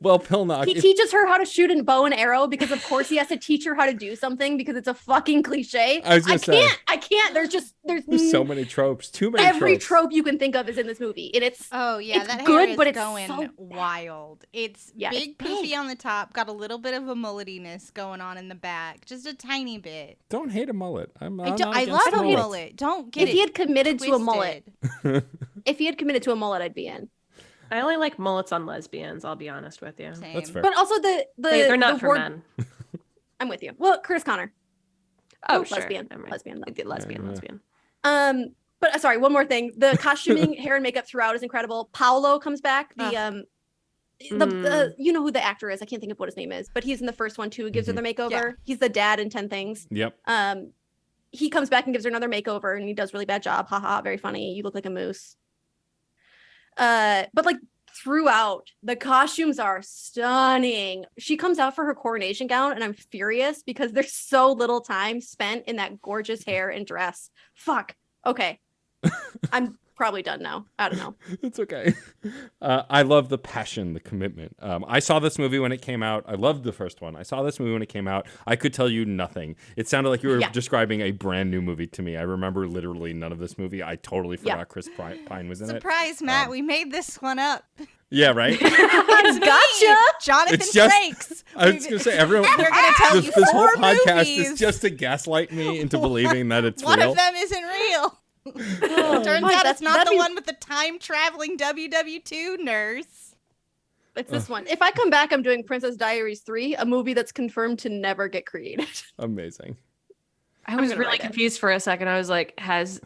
Well, Pilnok. He teaches her how to shoot a bow and arrow because of course he has to teach her how to do something because it's a fucking cliche. I was gonna say. I can't. There's so many tropes. Too many every tropes. trope you can think of is in this movie. And it's Oh yeah, It's that good, hair is but it's going so bad. wild. It's Yeah, it's big, poofy big. on the top, got a little bit of a mulletiness going on in the back, just a tiny bit. Don't hate a mullet. I I'm love not a against mullets. mullet. Don't get if it. he had committed to a mullet, twisted. if he had committed to a mullet, I'd be in. I only like mullets on lesbians, I'll be honest with you. Same. That's fair. But also the They're not the for men. I'm with you. Well, Curtis Connor. Oh, sure. Lesbian. Never mind. Lesbian, though. I did lesbian. But sorry, one more thing. The costuming, hair and makeup throughout is incredible. Paolo comes back. The you know who the actor is. I can't think of what his name is, but he's in the first one too. Who gives her the makeover. Yeah. He's the dad in 10 Things. Yep. He comes back and gives her another makeover, and he does a really bad job. Haha, very funny. You look like a moose. But like throughout, the costumes are stunning. She comes out for her coronation gown, and I'm furious because there's so little time spent in that gorgeous hair and dress. Fuck. Okay. I'm probably done now. I don't know. It's okay. I love the passion, the commitment. I saw this movie when it came out. I loved the first one. I saw this movie when it came out. I could tell you nothing. It sounded like you were describing a brand new movie to me. I remember literally none of this movie. I totally forgot Chris Pine was in it. Surprise, Matt. We made this one up. Yeah, right? It's Gotcha. Jonathan It's just- Frakes. I was going to say, everyone, We're going to tell you this whole 4 podcast movies. is just to gaslight me into believing that it's One real. of them isn't real. Turns my, out it's not that'd the be- one with the time-traveling WW2 nurse. It's this one. If I come back, I'm doing Princess Diaries 3, a movie that's confirmed to never get created. Amazing. I was gonna really write it. confused for a second. I was like, has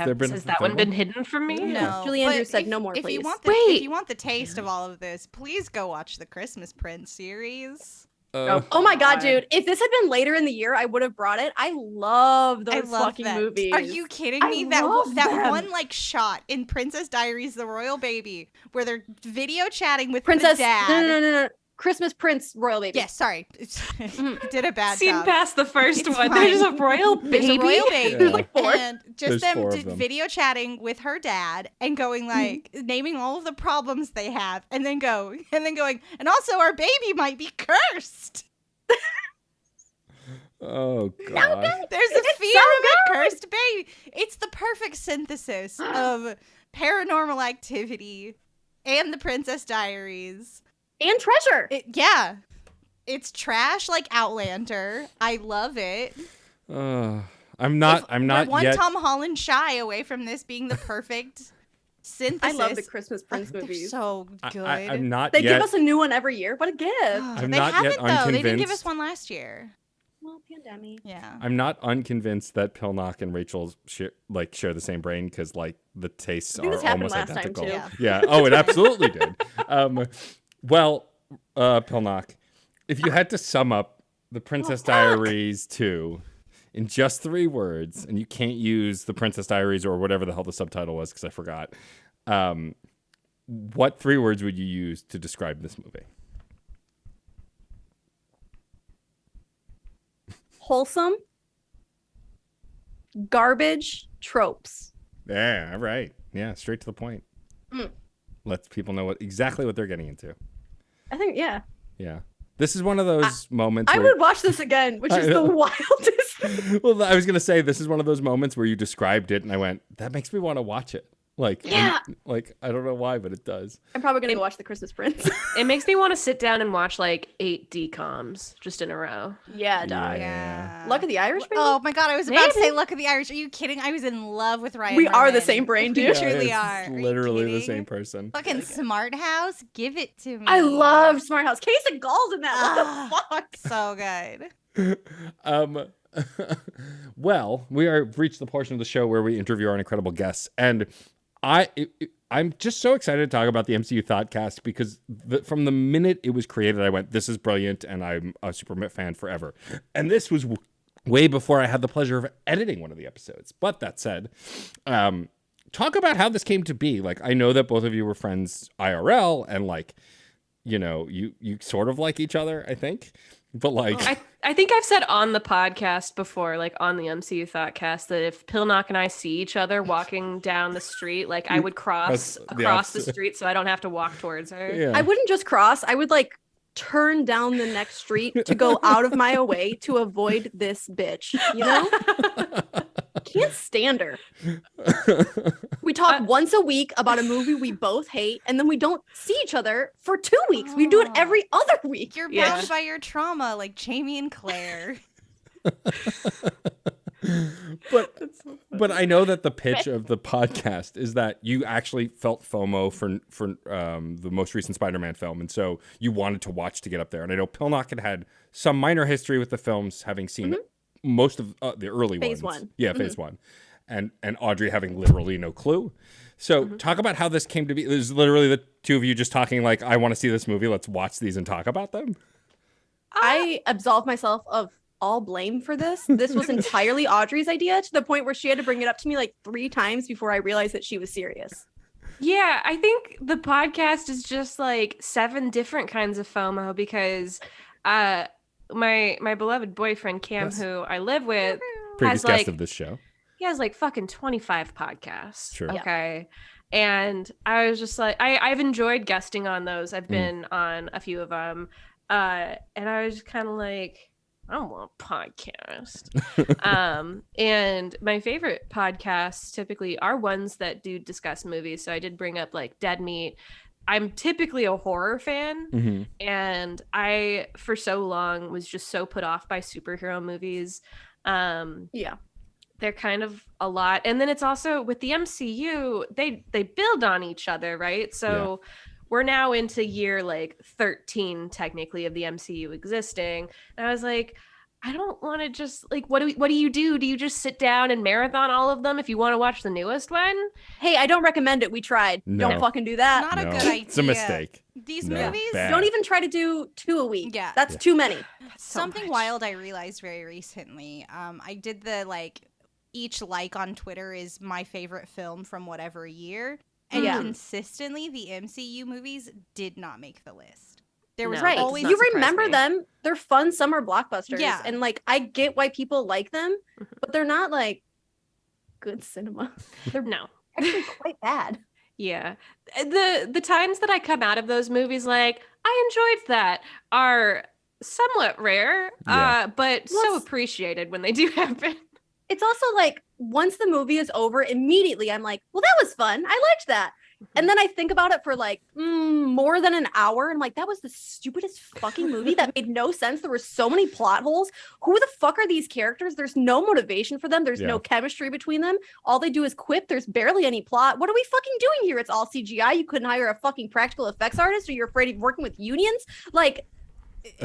there been a that third one been hidden from me? No. Julie but Andrews said if- no more, If you please. want the, Wait. if you want the taste of all of this, please go watch the Christmas Prince series. Oh my god, dude. If this had been later in the year, I would have brought it. I love those I love fucking them. movies. Are you kidding I me? love That them. one like shot in Princess Diaries, the royal baby, where they're video chatting with Princess? the dad. No. Christmas Prince Royal Baby. Yes, sorry, did a bad Seen job. past the first It's one. fine. There's a royal baby. There's a royal baby, Yeah. Like 4. and just There's 4 of them them. video chatting with her dad and going like naming all of the problems they have, and then going, and also our baby might be cursed. Oh, God. There's a fear of a cursed baby. It's the perfect synthesis of Paranormal Activity and the Princess Diaries. And Treasure. Yeah. It's trash like Outlander. I love it. I'm not We're one yet. Tom Holland shy away from this being the perfect synthesis. I love the Christmas Prince They're movies. so good. I'm not They yet. give us a new one every year. What a gift. I'm they not yet haven't though. They didn't give unconvinced. us one last year. Well, pandemic. Yeah. I'm not unconvinced that Pilnok and Rachel share the same brain because like the tastes I think are this happened almost last time, identical. too. Yeah. Yeah. Oh, it absolutely did. Well, Pilnok, if you had to sum up the Princess Diaries 2 in just 3 words, and you can't use the Princess Diaries or whatever the hell the subtitle was because I forgot, what 3 words would you use to describe this movie? Wholesome. Garbage. Tropes. Yeah, right. Yeah, straight to the point. Lets people know exactly what they're getting into. I think, yeah. Yeah. This is one of those moments I where... would watch this again, which is I know. the wildest thing. Well, I was going to say, this is one of those moments where you described it, and I went, that makes me want to watch it. Like, Yeah. I don't know why, but it does. I'm probably going to go watch The Christmas Prince. It makes me want to sit down and watch like 8 DComs just in a row. yeah, dog. Yeah. Luck of the Irish, maybe? Oh my god, I was about to say Maybe. Luck of the Irish. Are you kidding? I was in love with Ryan We are the Merman. same brain, We dude. truly it's are. Are you literally the kidding? same person. Fucking Smart House, give it to me. I love Smart House. Case of Gall's in that. Ah. What the fuck? So good. Well, we are reached the portion of the show where we interview our incredible guests, and I'm just so excited to talk about the MCU Thoughtcast because from the minute it was created, I went, "This is brilliant," and I'm a Super fan forever. And this was way before I had the pleasure of editing one of the episodes. But that said, talk about how this came to be. Like, I know that both of you were friends IRL, and like, you know, you sort of like each other, I think. But like, I think I've said on the podcast before, like on the MCU Thoughtcast, that if Pilnok and I see each other walking down the street, like I would cross That's the across the opposite. street so I don't have to walk towards her. yeah. I wouldn't just cross. I would like turn down the next street to go out of my way to avoid this bitch. You know? Can't stand her. We talk once a week about a movie we both hate, and then we don't see each other for 2 weeks. We do it every other week. You're Yeah. bound by your trauma, like Jamie and Claire. But I know that the pitch of the podcast is that you actually felt FOMO for the most recent Spider-Man film, and so you wanted to watch to get up there. And I know Pilnok had some minor history with the films, having seen most of the early Phase ones. one. Yeah, phase one. And Audrey having literally no clue. So talk about how this came to be. There's literally the two of you just talking like, I want to see this movie. Let's watch these and talk about them. I absolve myself of all blame for this. This was entirely Audrey's idea, to the point where she had to bring it up to me like 3 times before I realized that she was serious. Yeah, I think the podcast is just like 7 different kinds of FOMO because my beloved boyfriend Cam, Yes. who I live with, Previous has guest like of this show. he has like fucking 25 podcasts. Sure. Yeah. Okay. And I was just like, I've enjoyed guesting on those. I've been on a few of them. And I was kind of like, I want a podcast. And my favorite podcasts typically are ones that do discuss movies. So I did bring up like Dead Meat. I'm typically a horror fan, and I for so long was just so put off by superhero movies. Yeah. They're kind of a lot. And then it's also with the MCU, they build on each other, right? So we're now into year like 13 technically of the MCU existing. And I was like, I don't want to just like, what do you do? Do you just sit down and marathon all of them if you want to watch the newest one? Hey, I don't recommend it. We tried. No. Don't fucking do that. Not a No, good idea. it's a mistake. These No, movies, bad. Don't even try to do 2 a week. Yeah. That's too many. something wild I realized very recently. I did the like, each like on Twitter is my favorite film from whatever year. And Yeah. consistently, the MCU movies did not make the list. There was No, Right. does always not You surprise remember me. them. They're fun summer blockbusters. Yeah. And like, I get why people like them, but they're not like good cinema. They're No. actually quite bad. Yeah. The times that I come out of those movies like, I enjoyed that are somewhat rare, Yeah. but Well, so it's- appreciated when they do happen. It's also like, once the movie is over, immediately I'm like, well, that was fun. I liked that. And then I think about it for like more than an hour. And like, that was the stupidest fucking movie that made no sense. There were so many plot holes. Who the fuck are these characters? There's no motivation for them. There's Yeah. no chemistry between them. All they do is quip. There's barely any plot. What are we fucking doing here? It's all CGI. You couldn't hire a fucking practical effects artist, or you're afraid of working with unions? Like,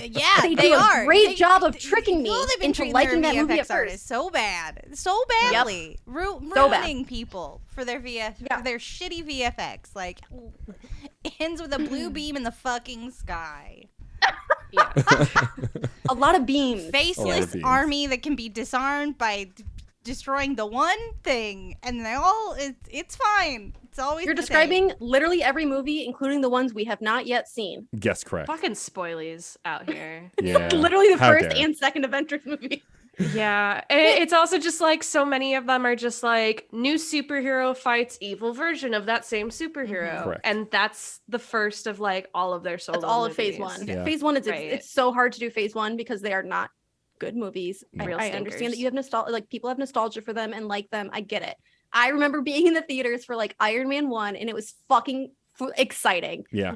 yeah, they they do a are. great job of tricking me they've been into treating liking their that movie VFX at artists first. so badly, So bad. ruining people for their Yeah. for their shitty VFX. Like, it ends with a blue beam in the fucking sky. Yeah. A lot of beams. Faceless beams. army that can be disarmed by destroying the one thing, and they all it's fine. It's always You're the describing literally every movie, including the ones we have not yet seen. Guess correct. Fucking spoilies out here. Yeah. Literally the How first dare. and second Avengers movie. Yeah. It's also just like so many of them are just like new superhero fights evil version of that same superhero. Correct. And that's the first of like all of their solo That's all of movies. phase one. Yeah. Phase one is Right. it's so hard to do phase one because they are not good movies. Real I understand stinkers. that you have nostalgia, like people have nostalgia for them and like them. I get it. I remember being in the theaters for like Iron Man 1 and it was fucking exciting. Yeah.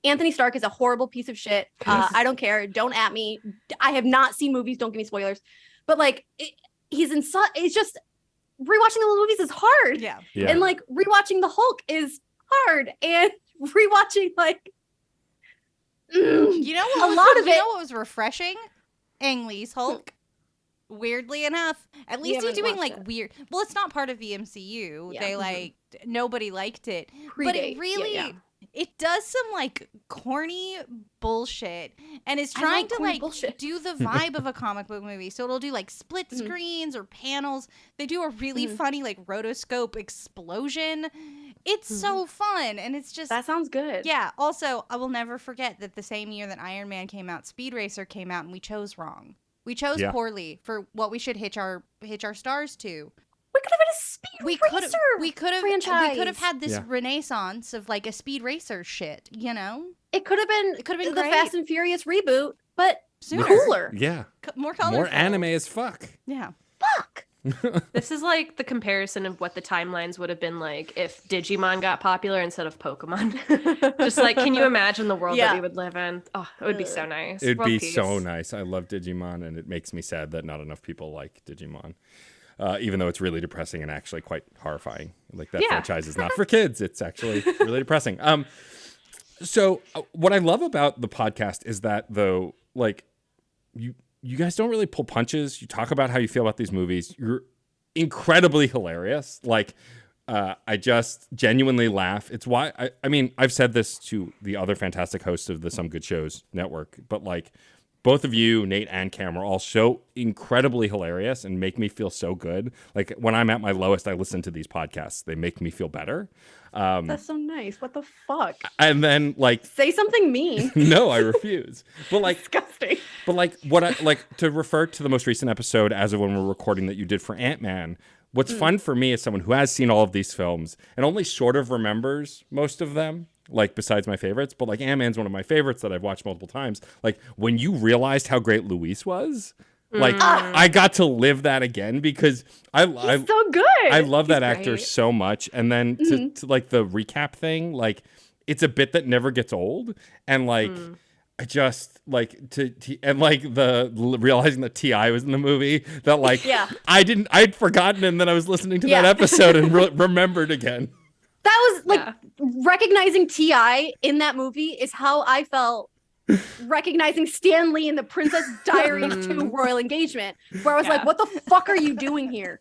Anthony Stark is a horrible piece of shit. I don't care. Don't at me. I have not seen movies. Don't give me spoilers. But like, he's in. It's just rewatching the movies is hard. Yeah. Yeah. And like rewatching the Hulk is hard. And rewatching like You know what A was, lot of you it- know what was refreshing? Ang Lee's Hulk. Weirdly enough, at least he's haven't doing watched like it. weird. Well, it's not part of the MCU. Yeah. They Mhm. like nobody liked it, but predate. it Yeah, really yeah. it does some like corny bullshit, and it's I trying like to corny like bullshit. do the vibe of a comic book movie. So it'll do like split Mhm. screens or panels. They do a really Mhm. funny like rotoscope explosion. It's so fun, and it's just That sounds good. yeah. Also, I will never forget that the same year that Iron Man came out, Speed Racer came out, and we chose wrong. We chose Yeah. poorly for what we should hitch our stars to. We could have had a speed We could have racer. we could have franchise. had this Yeah. renaissance of like a Speed Racer shit. You know, It could have been. It could have been the great. Fast and Furious reboot, but sooner, cooler. Yeah. more colorful, More anime as fuck. Yeah, Fuck. This is like the comparison of what the timelines would have been like if Digimon got popular instead of Pokemon. Just like, can you imagine the world that we would live in? Oh, it would be so nice. It'd World be peace. so nice. I love Digimon, and it makes me sad that not enough people like Digimon. Even though it's really depressing and actually quite horrifying. Like that franchise is not for kids. It's actually really depressing. So what I love about the podcast is that, though, like you guys don't really pull punches. You talk about how you feel about these movies. You're incredibly hilarious. Like I just genuinely laugh. It's why I mean, I've said this to the other fantastic hosts of the Some Good Shows network, but like both of you, Nate and Cam, are all so incredibly hilarious and make me feel so good. Like when I'm at my lowest, I listen to these podcasts. They make me feel better. That's so nice. What the fuck? And then like Say something mean. no, I refuse. But like Disgusting. But like what I like to refer to the most recent episode as of when we're recording that you did for Ant-Man. What's fun for me as someone who has seen all of these films and only sort of remembers most of them, like besides my favorites, but like Ant-Man's one of my favorites that I've watched multiple times. Like when you realized how great Luis was, like I got to live that again because He's so good. I love that actor great. so much. And then to like the recap thing, like it's a bit that never gets old. And like I just like to and like the realizing that T.I. was in the movie that like I'd forgotten, and then I was listening to that episode and remembered again. That was like recognizing T.I. in that movie is how I felt recognizing Stan Lee in the Princess Diaries 2 Royal Engagement, where I was like, what the fuck are you doing here?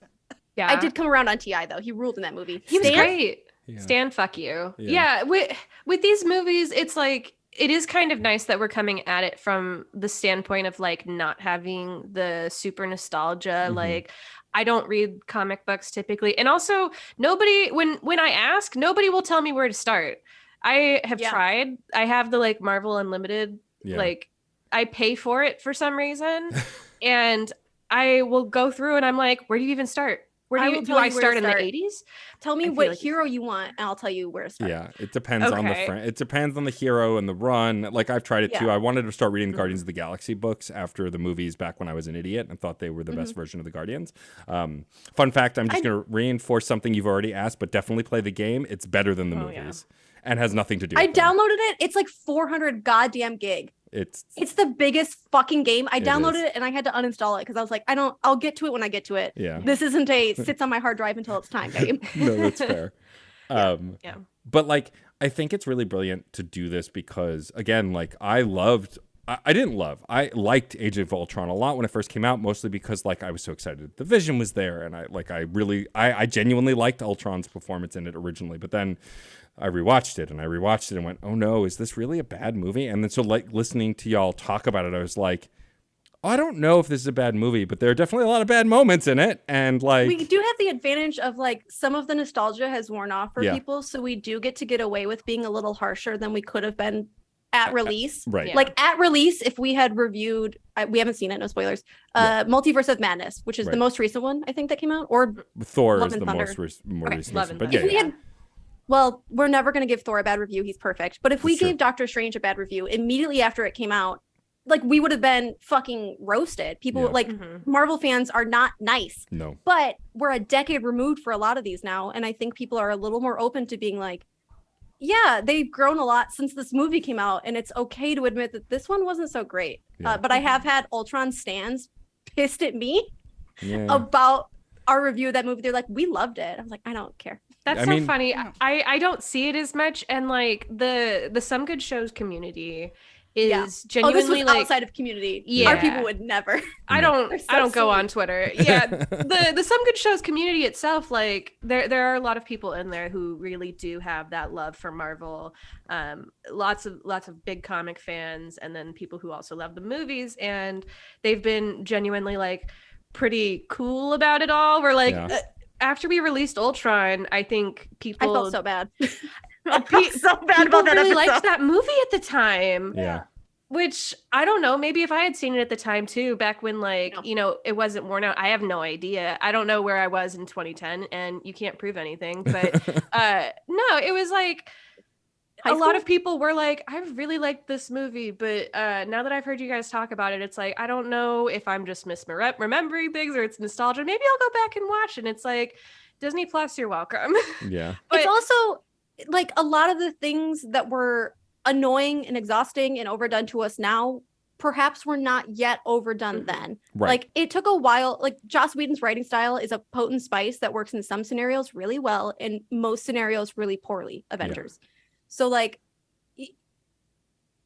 Yeah. I did come around on T.I. though. He ruled in that movie. He was Stan? great. Yeah. Stan, fuck you. Yeah. Yeah. With these movies, it's like, it is kind of nice that we're coming at it from the standpoint of like not having the super nostalgia. Like, I don't read comic books typically. And also nobody, when I ask, nobody will tell me where to start. I have tried. I have the like Marvel Unlimited, like I pay for it for some reason. And I will go through and I'm like, where do you even start? Where do I start in the 80s? Tell me what hero you want, and I'll tell you where to start. Yeah, it depends on the it depends on the hero and the run. Like I've tried it too. I wanted to start reading the Guardians of the Galaxy books after the movies back when I was an idiot and thought they were the best version of the Guardians. Fun fact: I'm just going to reinforce something you've already asked, but definitely play the game. It's better than the movies and has nothing to do. I with them. downloaded it. It's like 400 goddamn gig. It's the biggest fucking game. I downloaded it and I had to uninstall it because I was like, I'll get to it when I get to it. Yeah. This isn't a sits on my hard drive until it's time game. No, that's fair. But like, I think it's really brilliant to do this because, again, like I liked Age of Ultron a lot when it first came out, mostly because like I was so excited the Vision was there, and I genuinely liked Ultron's performance in it originally, but then I rewatched it and went, oh no, is this really a bad movie? And then so like listening to y'all talk about it, I was like, oh, I don't know if this is a bad movie, but there are definitely a lot of bad moments in it. And like, we do have the advantage of like some of the nostalgia has worn off for people, so we do get away with being a little harsher than we could have been at release. Right. Like at release, if we had reviewed, we haven't seen it, no spoilers, Multiverse of Madness, which is the most recent one I think that came out, or Thor Love is and the Thunder. more recent. Love and But Thunder. Well, we're never going to give Thor a bad review. He's perfect. But if we gave Doctor Strange a bad review immediately after it came out, like we would have been fucking roasted. People like Marvel fans are not nice. No. But we're a decade removed for a lot of these now. And I think people are a little more open to being like, yeah, they've grown a lot since this movie came out. And it's okay to admit that this one wasn't so great. Yeah. But I have had Ultron stans pissed at me about our review of that movie. They're like, we loved it. I was like, I don't care. That's funny. I don't see it as much, and like the Some Good Shows community is genuinely this was like outside of community. Yeah. Our people would never. I don't go sweet. on Twitter. Yeah, the Some Good Shows community itself, like there are a lot of people in there who really do have that love for Marvel. Lots of big comic fans, and then people who also love the movies, and they've been genuinely like pretty cool about it all. We're like. After we released Ultron, I think people. I felt so bad. I felt so bad about that really episode. liked that movie at the time. Yeah. Which I don't know. Maybe if I had seen it at the time too, back when it wasn't worn out. I have no idea. I don't know where I was in 2010, and you can't prove anything. But no, it was like high a lot school? of people were like, I really liked this movie, but now that I've heard you guys talk about it, it's like, I don't know if I'm just misremembering things or it's nostalgia. Maybe I'll go back and watch. And it's like, Disney Plus, you're welcome. Yeah. But It's also like a lot of the things that were annoying and exhausting and overdone to us now perhaps were not yet overdone Mhm. then. Right. Like it took a while. Like Joss Whedon's writing style is a potent spice that works in some scenarios really well and most scenarios really poorly. Avengers. So like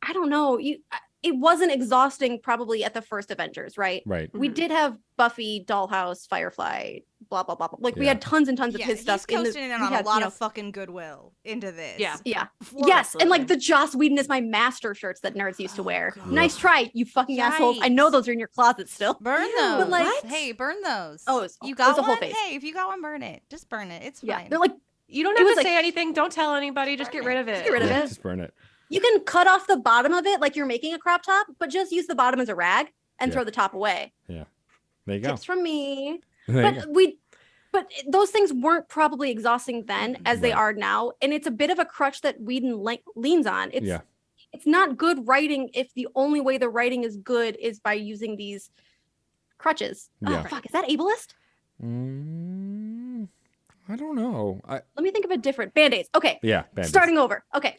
I don't know, it wasn't exhausting probably at the first Avengers, right? Right. We Mhm. did have Buffy, Dollhouse, Firefly, blah blah blah. Like we Yeah. had tons and tons of Yeah, his stuff. he's coasting in we on had, a lot you know, of fucking goodwill into this. Yeah. yeah. For- Yes, and like Absolutely. the Joss Whedon is my master shirts that nerds used to Oh, wear. God. Nice try, you fucking assholes. I know Yikes. those are in your closet still. Burn Ew, those. like- what? Hey, burn those. Oh, it's- you it got was a whole one? phase. Hey, if you got one, burn it. Just burn it. It's Yeah, fine. they're like You don't It have was to like- say anything. Don't tell anybody. Just Burn get rid it. of it. Just get rid of Yeah, it. just burn it. you can cut off the bottom of it like you're making a crop top, but just use the bottom as a rag and Yeah. throw the top away. There you go. Tips from me. There you go. But those things weren't probably exhausting then as they Right. are now, and it's a bit of a crutch that Whedon leans on. It's Yeah. it's not good writing if the only way the writing is good is by using these crutches. Yeah. Oh, fuck, is that ableist? I don't know. Let me think of a different Band-Aids. Okay, Yeah. Bandits. starting over. Okay.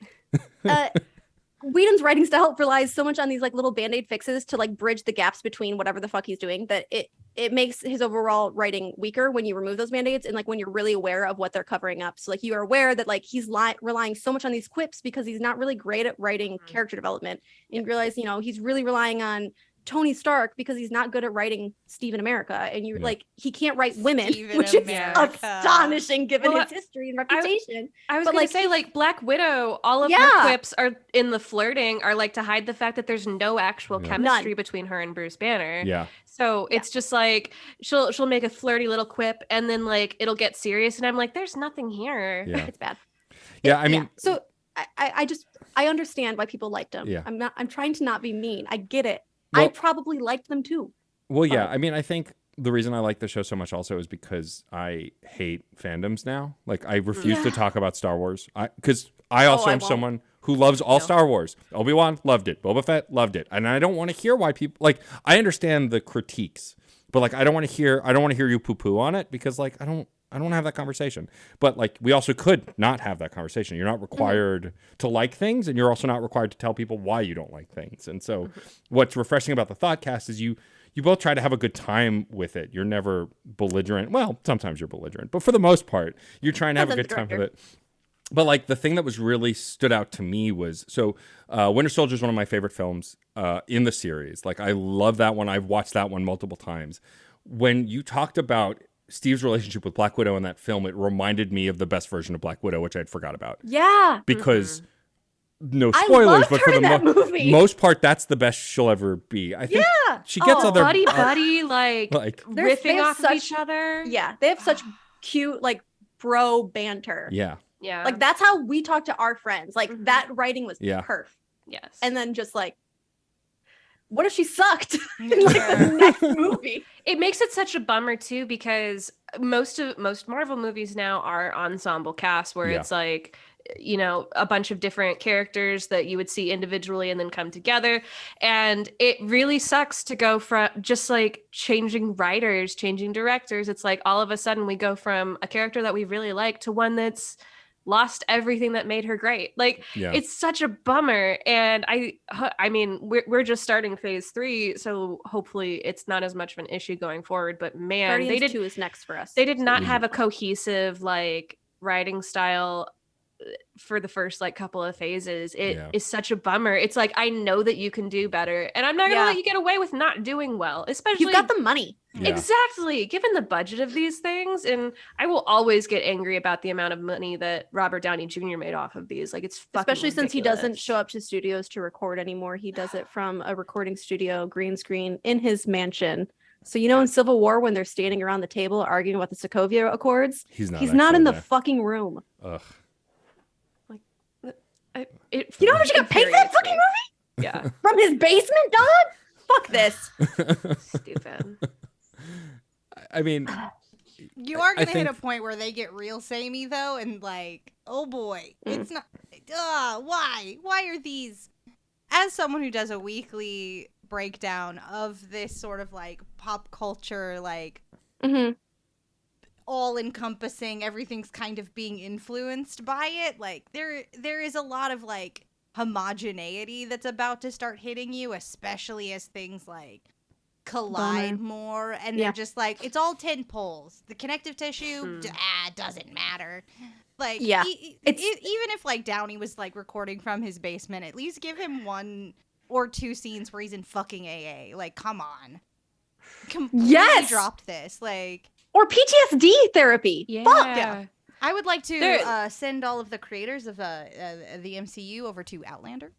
Whedon's writing style relies so much on these like little Band-Aid fixes to like bridge the gaps between whatever the fuck he's doing that it makes his overall writing weaker when you remove those Band-Aids and like when you're really aware of what they're covering up. So like you are aware that like he's relying so much on these quips because he's not really great at writing character development. And you realize, you know, he's really relying on Tony Stark because he's not good at writing Steve in America. And you're Yeah. like, he can't write women, Steve in which is America. astonishing given Well, his history and reputation. I was But, gonna like, say, like Black Widow, all of Yeah. her quips are in the flirting are like to hide the fact that there's no actual Yeah. chemistry between her and Bruce Banner. Yeah. So it's just like she'll make a flirty little quip and then like it'll get serious and I'm like, there's nothing here. Yeah. It's bad. Yeah. I mean, So I understand why people liked him. Yeah. I'm trying to not be mean. I get it. Well- I probably liked them too. well, yeah. but- I mean, I think the reason I like the show so much also is because I hate fandoms now. Like, I refuse to Yeah. talk about Star Wars. Because I also I am won't. someone who loves all No. Star Wars. Obi-Wan loved it. Boba Fett loved it. And I don't want to hear why people like. I understand the critiques, but like, I don't want to hear you poo-poo on it because like I don't want to have that conversation. But like, we also could not have that conversation. You're not required to like things, and you're also not required to tell people why you don't like things. And so, what's refreshing about the Thoughtcast is you both try to have a good time with it. You're never belligerent. Well, sometimes you're belligerent, but for the most part, you're trying to have a Depends good on time the with it. But like the thing that was really stood out to me was Winter Soldier is one of my favorite films in the series. Like I love that one. I've watched that one multiple times. When you talked about Steve's relationship with Black Widow in that film, it reminded me of the best version of Black Widow, which I'd forgot about. Yeah. Because no I spoilers, loved but her for the in that movie. most part, that's the best she'll ever be. I think Yeah. she gets Oh, other Buddy like like they riffing have off of such- each other. Yeah. They have such cute like bro banter. yeah. Yeah. Like that's how we talk to our friends. Like Mhm. that writing was Yeah. perfect. yes. And then just like, what if she sucked in like the next movie? it makes it such a bummer too because most Marvel movies now are ensemble casts where Yeah. it's like you know a bunch of different characters that you would see individually and then come together, and it really sucks to go from just like changing writers, changing directors. It's like all of a sudden we go from a character that we really like to one that's lost everything that made her great. Like Yeah. it's such a bummer, and I mean we're just starting phase 3, so hopefully it's not as much of an issue going forward, but man, Guardians 2 is next for us. they did not Mhm. have a cohesive like writing style for the first like couple of phases. It is Yeah. such a bummer. It's like I know that you can do better, and I'm not gonna Yeah. let you get away with not doing well, especially You've got the money. Yeah. exactly given the budget of these things. And I will always get angry about the amount of money that Robert Downey Jr. made off of these. Like it's fucking Especially since he doesn't ridiculous. show up to studios to record anymore. He does it from a recording studio, green screen in his mansion. So you know in Civil War when they're standing around the table arguing about the Sokovia Accords, He's not he's not in the actually fucking room. there. Ugh. You know how much you got paid for that fucking movie? Yeah, From his basement, dog? Fuck this. stupid. I mean, You are I gonna hit a think- point where they get real samey though, and like, oh boy, it's not. Why? Why are these? As someone who does a weekly breakdown of this sort of like pop culture, like Mhm. all encompassing, everything's kind of being influenced by it. Like there is a lot of like homogeneity that's about to start hitting you, especially as things like collide more, and Yeah. they're just like, it's all 10 poles. The connective tissue doesn't matter. Like, Yeah. even if like Downey was like recording from his basement, at least give him 1 or 2 scenes where he's in fucking AA. Like, come on, completely Yes! dropped this. Like, Or PTSD therapy. Fuck yeah. I would like to There- send all of the creators of the MCU over to Outlander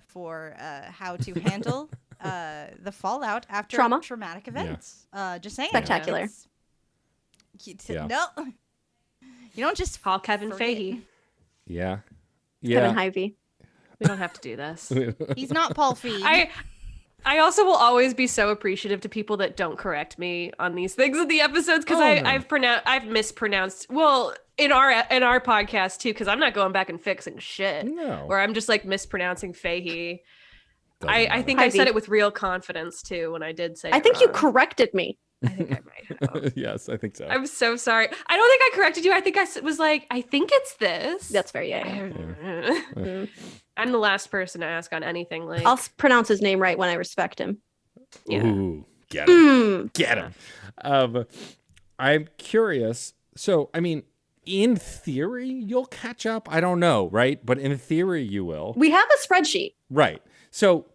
for how to handle the fallout after Trauma. traumatic events. Just saying. Spectacular. Yeah. No, you don't just Call Kevin forget. Feige. Yeah. Kevin Yeah. Hyvee. We don't have to do this. He's not Paul Feig. I also will always be so appreciative to people that don't correct me on these things in the episodes because Oh, no. I've mispronounced in our podcast too because I'm not going back and fixing shit. No. Or I'm just like mispronouncing Fahey. Doesn't I matter. think I said Hyvee. it with real confidence too when I did say I it think you wrong. corrected me. I think I might have. Yes, I think so. I'm so sorry. I don't think I corrected you. I think was like, I think it's this. That's fair. Yeah. I'm the last person to ask on anything like. I'll pronounce his name right when I respect him. Yeah. Ooh, get him. Mm. Get him. I'm curious. So, I mean, in theory, you'll catch up. I don't know, right? But in theory, you will. We have a spreadsheet. Right. So,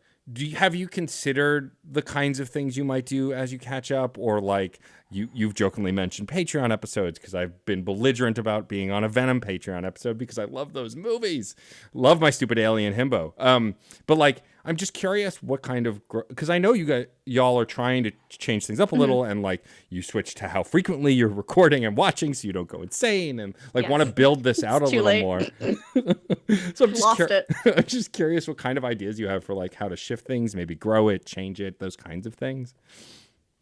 have you considered the kinds of things you might do as you catch up, or like you've jokingly mentioned Patreon episodes because I've been belligerent about being on a Venom Patreon episode because I love those movies, love my stupid alien himbo. But like, I'm just curious what kind of because I know y'all are trying to change things up a little, and like you switch to how frequently you're recording and watching so you don't go insane, and like want to build this out a too little late. more. So I'm just Lost it. I'm just curious what kind of ideas you have for like how to shift things, maybe grow it, change it, those kinds of things.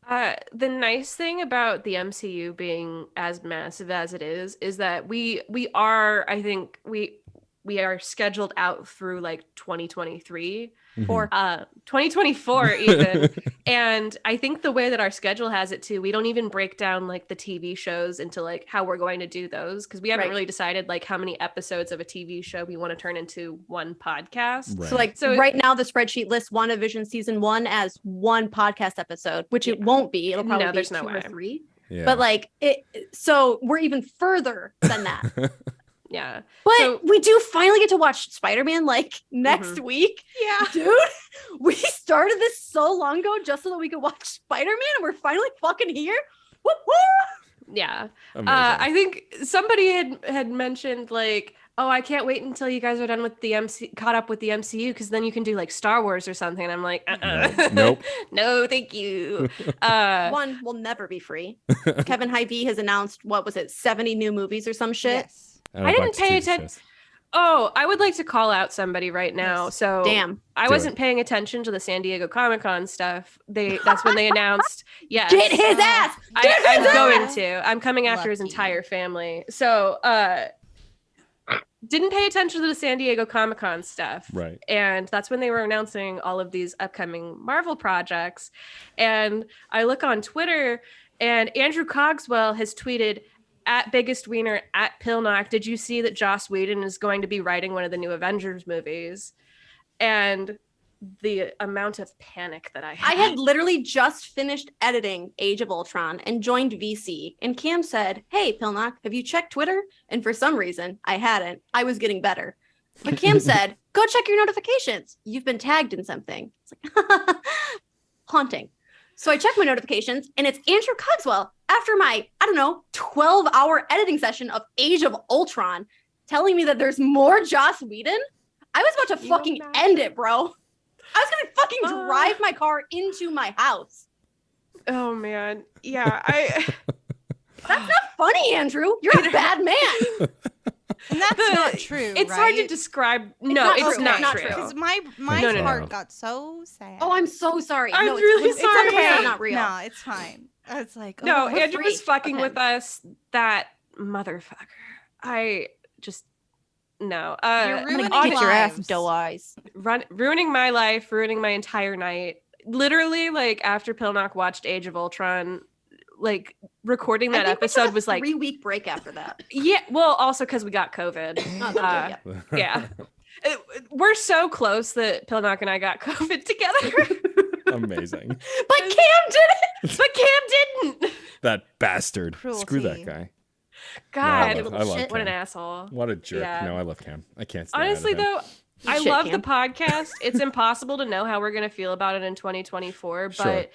The nice thing about the MCU being as massive as it is that we are, I think we are scheduled out through like 2023 Or 2024 even. And I think the way that our schedule has it too, we don't even break down like the TV shows into like how we're going to do those because we haven't Right. really decided like how many episodes of a TV show we want to turn into one podcast. Right. So like So right now the spreadsheet lists WandaVision season 1 as one podcast episode, which it won't be. It'll probably No, be there's 2 no or way. 3. Yeah. But like so we're even further than that. Yeah. But So- we do finally get to watch Spider-Man like next week. Yeah. Dude, we started this so long ago just so that we could watch Spider-Man and we're finally fucking here. Woo woo! Yeah. Amazing. I think somebody had mentioned like, oh, I can't wait until you guys are done with the caught up with the MCU because then you can do like Star Wars or something. And I'm like, Nope. no, thank you. One will never be free. Kevin Hyvee has announced, what was it, 70 new movies or some shit? Yes. And I a didn't bunch of pay TV atten- shows. Oh, I would like to call out somebody right now. Yes. So Damn. I Do wasn't it. paying attention to the San Diego Comic-Con stuff. That's when they announced, yes. Get his ass! I'm ass! going to. I'm coming after his Lucky. entire family. So, didn't pay attention to the San Diego Comic-Con stuff. Right. And that's when they were announcing all of these upcoming Marvel projects. And I look on Twitter and Andrew Cogswell has tweeted at Biggest Wiener at Pilnok, did you see that Joss Whedon is going to be writing one of the new Avengers movies? And the amount of panic that I I had literally just finished editing Age of Ultron and joined VC. And Cam said, hey, Pilnok, have you checked Twitter? And for some reason, I hadn't. I was getting better. But Cam said, go check your notifications. You've been tagged in something. It's like, haunting. So I checked my notifications and it's Andrew Cogswell after my, 12-hour editing session of Age of Ultron telling me that there's more Joss Whedon. I was about to You fucking imagine? end it, bro. I was gonna fucking drive my car into my house. Oh man. Yeah, I That's not funny, Andrew. You're a bad man. And that's not true. it's hard to right? describe. No, not it's true. not It's not true. true. Because my No. heart got so sad. Oh, I'm so sorry. I'm no, really it's sorry. 100% not real. No, it's fine. It's like, No, oh, Andrew was free fucking of him. with us. That motherfucker. I just no. You're I'm gonna ruining get your ass, lives. doe eyes. Ruining my life, ruining my entire night. Literally, like after Pilnok watched Age of Ultron, like recording that I think we episode took a was like 3-week break after that. yeah. Well, also because we got COVID. Oh, that's good, Yeah. We're so close that Pilnok and I got COVID together. Amazing. But Cam did it. But Cam didn't. That bastard. Screw that Cruelty. guy. God, No, I love shit. what an Cam. asshole. What a jerk. Yeah. No, I love Cam. I can't stand Honestly, him. though, I Shit, love Cam. the podcast. It's impossible to know how we're gonna feel about it in 2024, Sure. but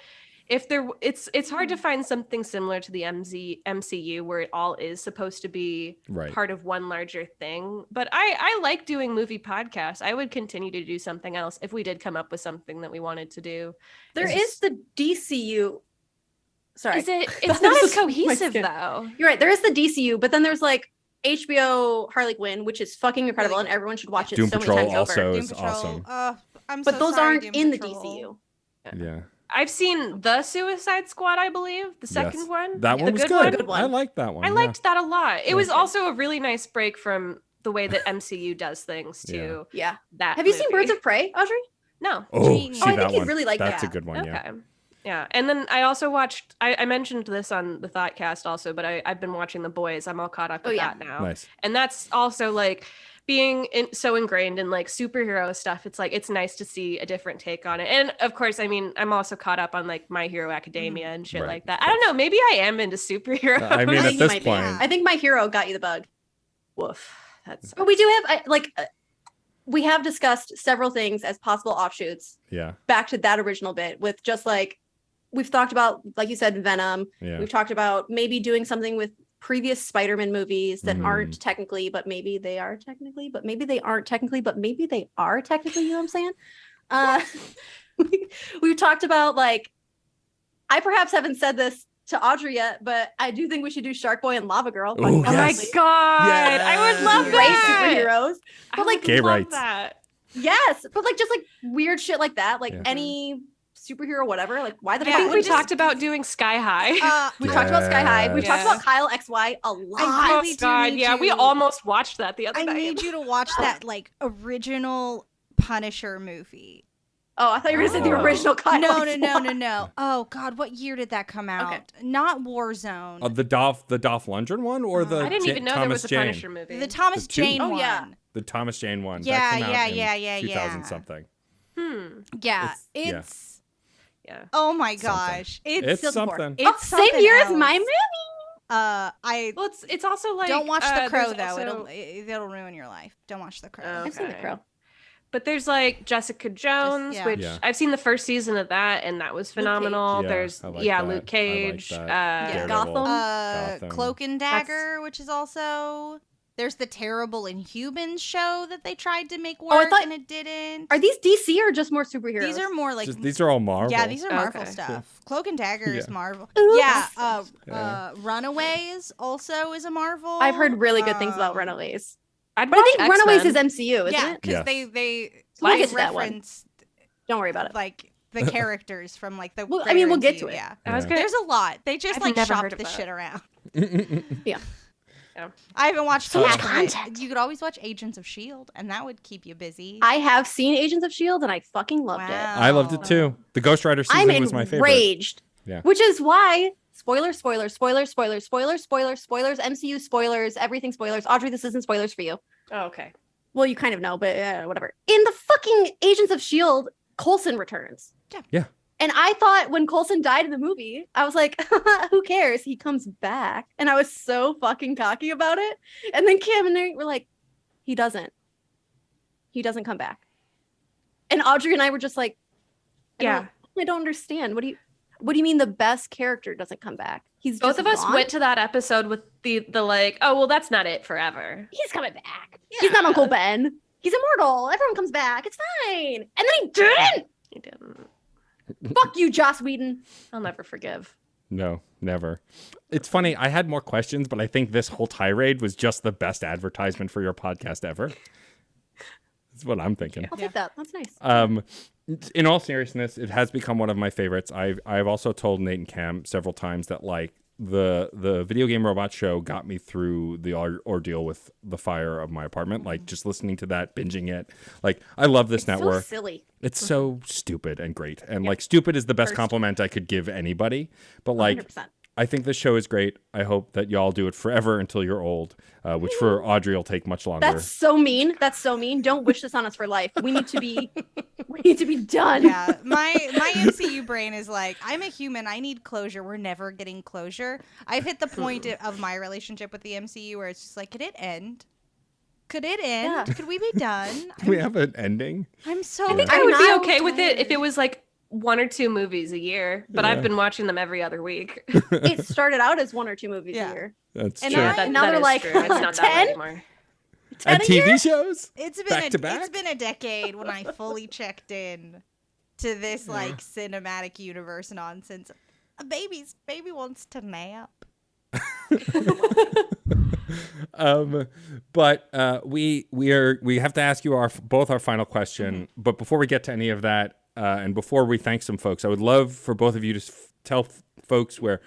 if there, it's hard to find something similar to the MCU where it all is supposed to be Right. part of one larger thing. But I like doing movie podcasts. I would continue to do something else if we did come up with something that we wanted to do. There It's is the DCU. Sorry. Is it? That It's not was as my cohesive skin. though. You're right. There is the DCU, but then there's like HBO Harley Quinn, which is fucking incredible, and everyone should watch it Doom so Patrol many times also over. Doom is Patrol. awesome. I'm But so those sorry, aren't Doom in Patrol. the DCU. Yeah. I've seen the Suicide Squad, I believe, the second Yes. one. That The one was good good. Good one. I liked that one. I yeah. liked that a lot. It was Yeah. also a really nice break from the way that MCU does things to Yeah. that. Have you seen movie. Birds of Prey, Audrey? No. Oh, Genius. see Oh, I that think you'd one. really like That's that. a good one, Okay. yeah. Yeah. And then I also watched, I mentioned this on the Thoughtcast also, but I've been watching The Boys. I'm all caught up with that now. Nice. And that's also like being so ingrained in like superhero stuff. It's like, it's nice to see a different take on it. And of course, I mean, I'm also caught up on like My Hero Academia and shit Right, like that. of I don't know. Maybe I am into superheroes. I mean, I at think you this might be. point, I think My Hero got you the bug. Woof. That's But we do have we have discussed several things as possible offshoots yeah, back to that original bit with just like we've talked about, like you said, Venom. yeah. We've talked about maybe doing something with previous Spider-Man movies that Mhm. aren't technically, but maybe they are technically, but maybe they aren't technically, but maybe they are technically, you know what I'm saying? We've talked about like, I perhaps haven't said this to Audrey yet, but I do think we should do Shark Boy and Lava Girl. Ooh, Oh my Yes. God. I would love Great that. superheroes. I But, like, would Gay love rights. that. Yes, but like just like weird shit like that, like Yeah. any superhero, whatever. Like why the I fuck think we wouldn't talked about doing Sky High. we talked about Sky High. We've talked Yeah. about Kyle XY a lot. I Oh really do God, need yeah, we to- almost watched that the other I night. need you to watch that like original Punisher movie. Oh, I thought you were gonna say the Oh. original Kyle. No. XY. Oh God, what year did that come out? Okay. Not Warzone. The Dolph Lundgren one or the I didn't even know there Thomas was a Jane? Punisher movie. The Thomas The two? Jane Oh, one. yeah. The Thomas Jane one. Yeah, that came out yeah, in 2000 yeah. something. Yeah, It's- yeah. it's Yeah. oh my Something. gosh, It's Still before. something. Oh, it's same something year as else. my movie. I Well, it's also like don't watch The Crow there's though. also- It'll ruin your life. Don't watch The Crow. Oh. I've seen The Okay. Crow. But there's like Jessica Jones, yeah. which Yeah. I've seen the first season of that, and that was phenomenal. Yeah, There's I like yeah, that. I Luke like Cage. that. Yeah. Daredevil. Gotham. Gotham. Cloak and Dagger, which is also there's the terrible Inhumans show that they tried to make work I thought- and it didn't. Are these DC or just more superheroes? These are more like These are all Marvel. yeah, these are Marvel Okay. stuff. Cloak and Dagger is Yeah. Marvel. Ooh, Yeah, Yeah. Runaways also is a Marvel. I've heard really good things about Um, Runaways. I'd But I watch think Runaways is X-Men. MCU, isn't Yeah, it? because Yes. they We'll get to that one. reference Don't worry about it. like the characters from like the. Well, I mean, we'll greater get to MCU, it. Yeah, I was Yeah. gonna. there's a lot. They just I've like never heard shopped of the that. shit around. Yeah. I haven't watched Too too much much of it. content. You could always watch Agents of Shield, and that would keep you busy. I have seen Agents of S.H.I.E.L.D. and I fucking loved it. I loved it too. The Ghost Rider season I'm was my favorite. enraged. Yeah. Which is why spoilers, MCU spoilers, everything spoilers. Audrey, this isn't spoilers for you. Oh, okay. Well, you kind of know, but whatever. In the fucking Agents of S.H.I.E.L.D., Coulson returns. Yeah. And I thought when Coulson died in the movie, I was like, who cares? He comes back. And I was so fucking cocky about it. And then Kim and they were like, he doesn't. He doesn't come back. And Audrey and I were just like, I don't understand. What do you mean the best character doesn't come back? He's Both just of us gone? went to that episode with the like, oh well, that's not it forever. He's coming back. He's not Uncle Ben. He's immortal. Everyone comes back. It's fine. And then he didn't. He didn't. Fuck you, Joss Whedon. I'll never forgive. No, never. It's funny. I had more questions, but I think this whole tirade was just the best advertisement for your podcast ever. That's what I'm thinking. I'll take that. That's nice. In all seriousness, it has become one of my favorites. I've also told Nate and Cam several times that like the video game robot show got me through the ordeal with the fire of my apartment. Like just listening to that, binging it. Like I love this network. So silly. It's so stupid and great. And like stupid is the best compliment I could give anybody. But like 100%. I think this show is great. I hope that y'all do it forever until you're old, which for Audrey will take much longer. That's so mean. That's so mean. Don't wish this on us for life. We need to be done. Yeah, my MCU brain is like, I'm a human. I need closure. We're never getting closure. I've hit the point of my relationship with the MCU where it's just like, could it end? Could it end? Yeah. Could we be done? Can we have an ending? I'm so. I think I would be okay with it if it was like 1 or 2 movies a year, but I've been watching them every other week. It started out as 1 or 2 movies a year. That's And true. now they're is like, true. It's not that way 10? anymore. And 10 a TV year? shows? It's been Back to back? It's been a decade when I fully checked in to this like cinematic universe nonsense. A baby wants to nap. But we have to ask you both our final question. But before we get to any of that, and before we thank some folks, I would love for both of you to tell folks where.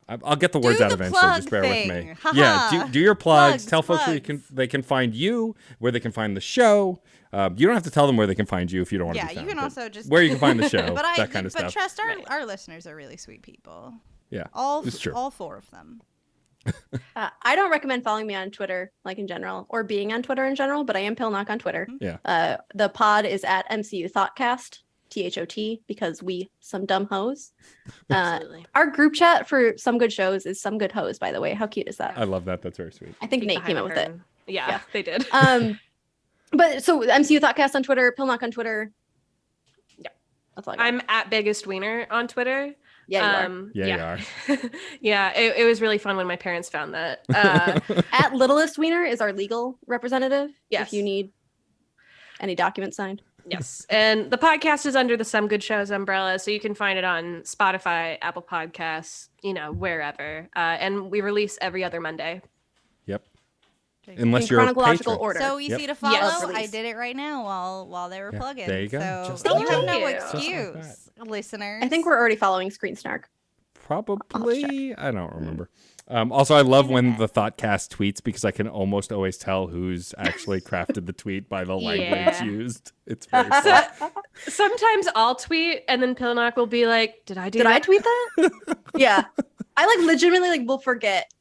I'll get the words out eventually. Just bear with me. Yeah, do your plugs. Tell folks where they can find you, where they can find the show. You don't have to tell them where they can find you if you don't want to. Yeah, you can also just where you can find the show. That kind of but stuff. trust our listeners are really sweet people. Yeah, all it's true. all 4 of them. I don't recommend following me on Twitter, like in general, or being on Twitter in general, but I am Pilnok on Twitter. Yeah. The pod is at MCU Thoughtcast, THOT, because we some dumb hoes. Absolutely. Our group chat for Some Good Shows is Some Good Hoes, by the way. How cute is that? I love that. That's very sweet. I think Nate came up with it. Yeah, they did. But so MCU Thoughtcast on Twitter, Pilnok on Twitter. Yeah. That's all I got. I'm at Biggest Wiener on Twitter. Yeah, you are. Yeah, you are. Yeah, it was really fun when my parents found that. At Littlest Wiener is our legal representative. Yes. If you need any documents signed. Yes. And the podcast is under the Some Good Shows umbrella. So you can find it on Spotify, Apple Podcasts, wherever. And we release every other Monday. Yep. Unless In you're chronological a patron. order. So easy Yep. to follow. Yes. I did it right now while they were plugging. There you go. So Just you like have that. no Just like excuse, listeners. I think we're already following Screen Snark. Probably. I don't remember. Also, I love when the Thoughtcast tweets because I can almost always tell who's actually crafted the tweet by the language Yeah. used. It's very fun. Sometimes I'll tweet and then Pilnok will be like, did I tweet that? Yeah. I legitimately will forget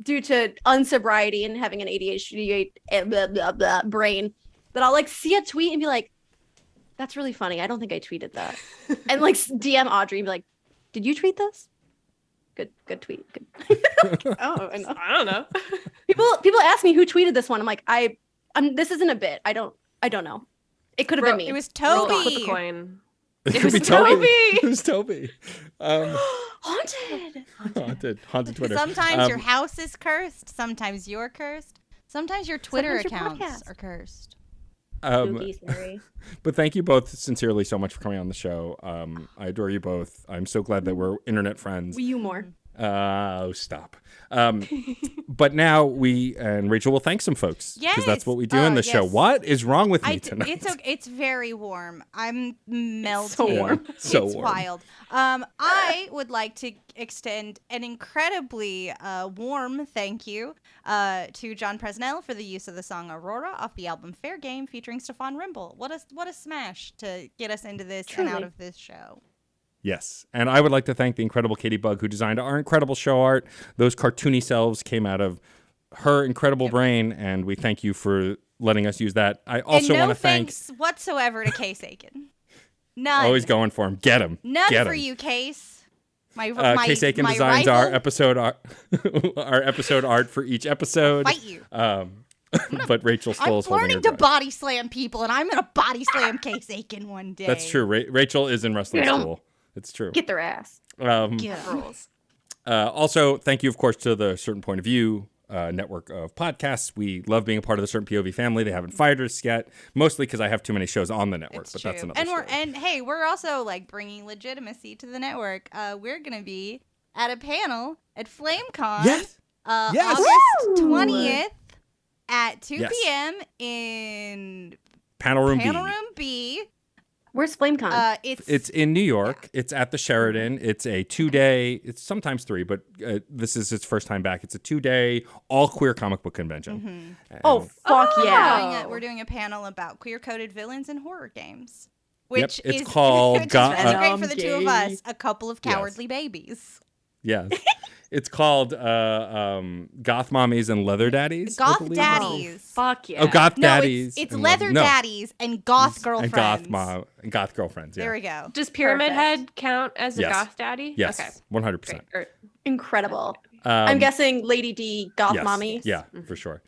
due to unsobriety and having an ADHD blah, blah, blah, brain that I'll see a tweet and be like, that's really funny. I don't think I tweeted that. And DM Audrey and be like, did you tweet this? Good tweet. Good. Oh, I don't know. People ask me who tweeted this one. I'm like, this isn't a bit. I don't know. It could have been me. It was Roll Toby. flip a coin. It was could be Toby. Toby. It was Toby. Haunted. Haunted Twitter. Sometimes your house is cursed. Sometimes you're cursed. Sometimes your Twitter Sometimes your accounts podcast. are cursed. Spooky, scary. But thank you both sincerely so much for coming on the show. I adore you both. I'm so glad that we're internet friends. You more. Oh, stop. But now we and Rachel will thank some folks because that's what we do in the show. yes. What is wrong with me tonight? It's very warm. I'm melting. So warm. Yeah, so it's warm. wild. I would like to extend an incredibly warm thank you to John Presnell for the use of the song Aurora off the album Fair Game featuring Stefan Rimble. What a smash to get us into this and out Truly. of this show. Yes. And I would like to thank the incredible Katie Bug who designed our incredible show art. Those cartoony selves came out of her incredible brain, and we thank you for letting us use that. I also and no want to thank. thanks whatsoever to Case Aiken. None. Always going for him. Get him. None Get for him. you, Case. My Case Aiken my designs rival. our episode art, our episode art for each episode. Fight you. But Rachel I'm Stoll is holding learning her to breath. body slam people, and I'm gonna body slam Case Aiken one day. That's true. Rachel is in wrestling Get 'em. school. It's true. Get their ass. Get 'em. Rules. Also, thank you, of course, to the Certain Point of View network of podcasts. We love being a part of the Certain POV family. They haven't fired us yet, mostly because I have too many shows on the network. It's but true. that's another and story. hey, we're also bringing legitimacy to the network. We're gonna be at a panel at FlameCon. Yes. Yes. August 20th. at 2 Yes. p.m. in Panel Room Panel B. Room B. Where's FlameCon? It's in New York. It's at the Sheridan. It's a 2-day, it's sometimes 3, but this is its first time back. It's a 2-day all queer comic book convention. And Oh, fuck yeah. we're doing a panel about queer-coded villains in horror games. Yep, Which it's is, called which is really great Venom for the two of gay. us. A couple of cowardly babies. Yes. It's called Goth Mommies and Leather Daddies. I Goth believe. Daddies. Fuck yeah. Oh, Goth No, Daddies. it's and leather no. daddies and goth girlfriends. And Goth Girlfriends. Yeah. There we go. Does Pyramid Perfect. Head count as a Yes. goth daddy? Yes. Okay. 100%. Great. Or- Incredible. I'm guessing Lady D, Goth yes. Mommy. Yeah, for sure.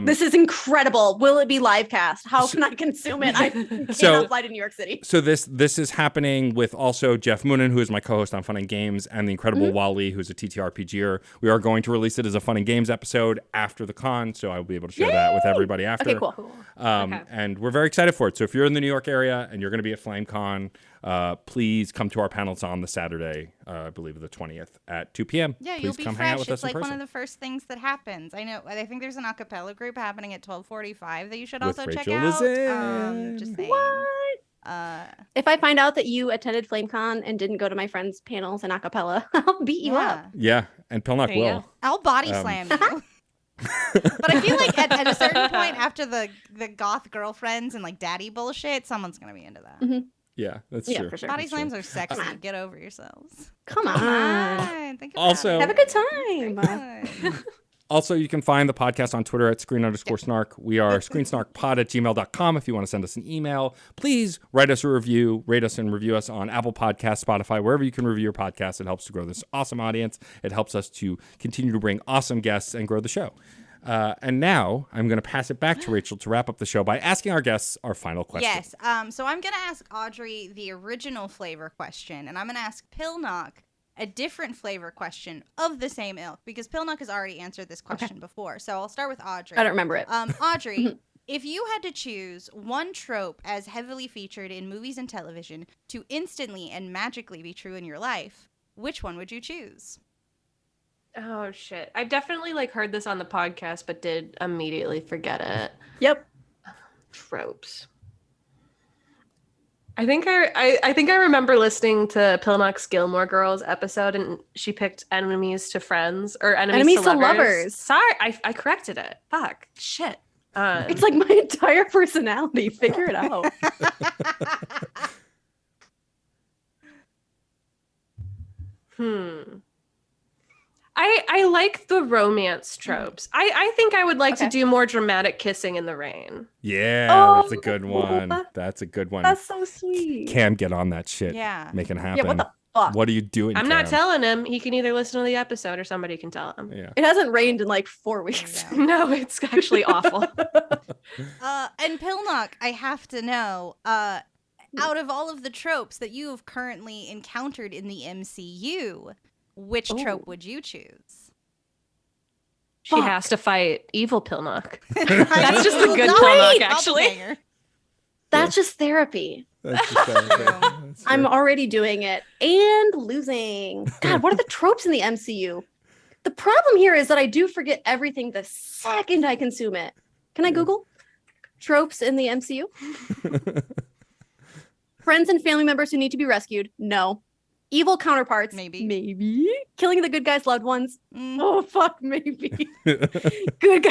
This is incredible. Will it be live cast? How can I consume it? I cannot fly to New York City. So this is happening with also Jeff Moonen, who is my co-host on Fun and Games, and the incredible Wally, who's a TTRPGer. We are going to release it as a Fun and Games episode after the con, so I'll be able to share that with everybody after. Okay, cool. Okay. And we're very excited for it. So if you're in the New York area and you're going to be at FlameCon, please come to our panels on the Saturday, I believe the 20th at 2 p.m. Yeah, Please you'll be come hang out fresh. with It's us in like one person. of the first things that happens. I think there's an a cappella group happening at 12:45 that you should With also check Rachel out. Lizin. Just saying. If I find out that you attended FlameCon and didn't go to my friends' panels in acapella, I'll beat you up. Yeah, and Pilnok There you will. go. I'll body slam you. But I feel like at a certain point after the goth girlfriends and like daddy bullshit, someone's gonna be into that. Yeah, that's Yeah, true. for sure. Body That's true. slams are sexy. Get over yourselves. Come on. Think about Also- it. Have a good time. Good. Also, you can find the podcast on Twitter at screen_snark. We are screensnarkpod@gmail.com if you want to send us an email. Please write us a review, rate us and review us on Apple Podcasts, Spotify, wherever you can review your podcast. It helps to grow this awesome audience. It helps us to continue to bring awesome guests and grow the show. And now I'm going to pass it back to Rachel to wrap up the show by asking our guests our final question. Yes. So I'm going to ask Audrey the original flavor question, and I'm going to ask Pilnok a different flavor question of the same ilk, because Pilnok has already answered this question before. So I'll start with Audrey. I don't remember it. Audrey, if you had to choose one trope as heavily featured in movies and television to instantly and magically be true in your life, which one would you choose? Oh shit. I've definitely like heard this on the podcast, but did immediately forget it. Yep. Tropes. I think I remember listening to Pilnok's Gilmore Girls episode, and she picked enemies to friends or enemies to lovers. Sorry, I corrected it. Fuck. Shit. It's like my entire personality. Figure it out. I like the romance tropes. I think I would like to Okay. do more dramatic kissing in the rain. Yeah, that's a good Oh, one. That's a good one. That's so sweet. Cam, get on that shit. Yeah. Make it happen. Yeah, what the fuck? What are you doing, I'm not Cam? telling him. He can either listen to the episode or somebody can tell him. Yeah. It hasn't rained in like 4 weeks. There you No, it's actually awful. And Pilnok, I have to know, out of all of the tropes that you have currently encountered in the MCU, which trope would you choose? She Fuck. has to fight evil Pilnok. That's just a good Pilnok, actually. That's just therapy. That's just That's I'm true. already doing it and losing. God, what are the tropes in the MCU? The problem here is that I do forget everything the second I consume it. Can I Google tropes in the MCU? Friends and family members who need to be rescued? No. Evil counterparts? Maybe. Maybe. Killing the good guy's loved ones? Mm. Oh, fuck, maybe. Good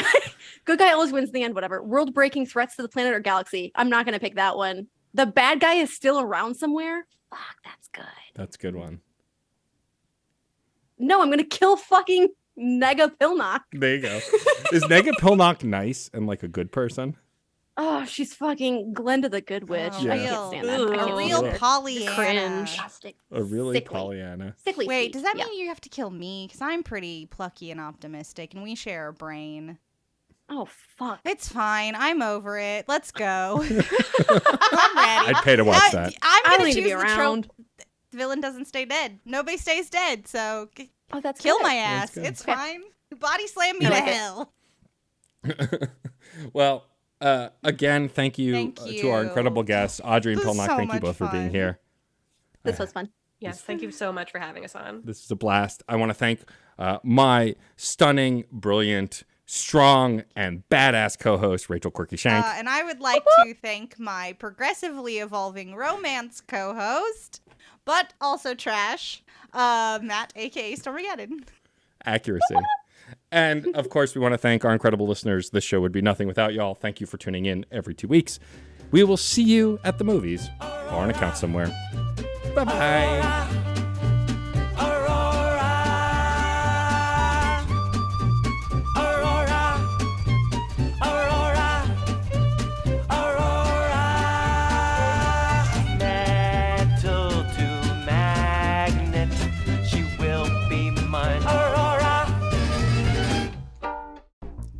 guy always wins in the end, whatever. World-breaking threats to the planet or galaxy? I'm not going to pick that one. The bad guy is still around somewhere? Fuck, that's good. That's a good one. No, I'm going to kill fucking Nega Pilnok. There you go. Is Nega Pilnok nice and like a good person? Oh, she's fucking Glenda the Good Witch. Oh, I Yeah. can't stand that. Ugh. I A can't real stand her. Pollyanna. Cringe. A really Sickly. Pollyanna. Sickly Wait, sweet. does that Yeah. mean you have to kill me? Because I'm pretty plucky and optimistic, and we share a brain. Oh, fuck. It's fine. I'm over it. Let's go. I'm ready. I'd pay to watch that. I'm I don't gonna need to choose be the around. trope. The villain doesn't stay dead. Nobody stays dead. So Oh, that's kill good. my ass. good. It's Okay. fine. Body slam me I to like it. hell. Well, again, thank you, Thank to our you. incredible guests, Audrey and This is Pilnok. so Thank you much both for being fun. here. This was fun. Yes, thank you so much for having us on. This was a blast. I want to thank my stunning, brilliant, strong and badass co-host, Rachel Quirky Shank. And I would like to thank my progressively evolving romance co-host, but also trash, Matt, aka Stormageddon. Accuracy. And of course, we want to thank our incredible listeners. This show would be nothing without y'all. Thank you for tuning in every 2 weeks. We will see you at the movies or on account somewhere. Bye-bye.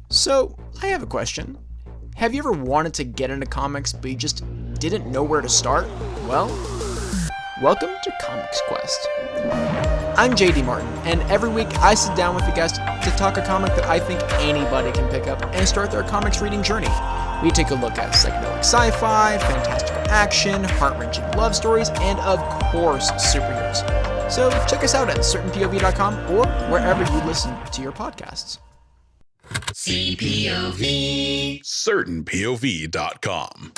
So, I have a question. Have you ever wanted to get into comics, but you just didn't know where to start? Well, welcome to Comics Quest. I'm JD Martin, and every week I sit down with a guest to talk a comic that I think anybody can pick up and start their comics reading journey. We take a look at psychedelic sci-fi, fantastical action, heart-wrenching love stories, and of course, superheroes. So check us out at certainpov.com or wherever you listen to your podcasts. CPOV. CertainPOV.com.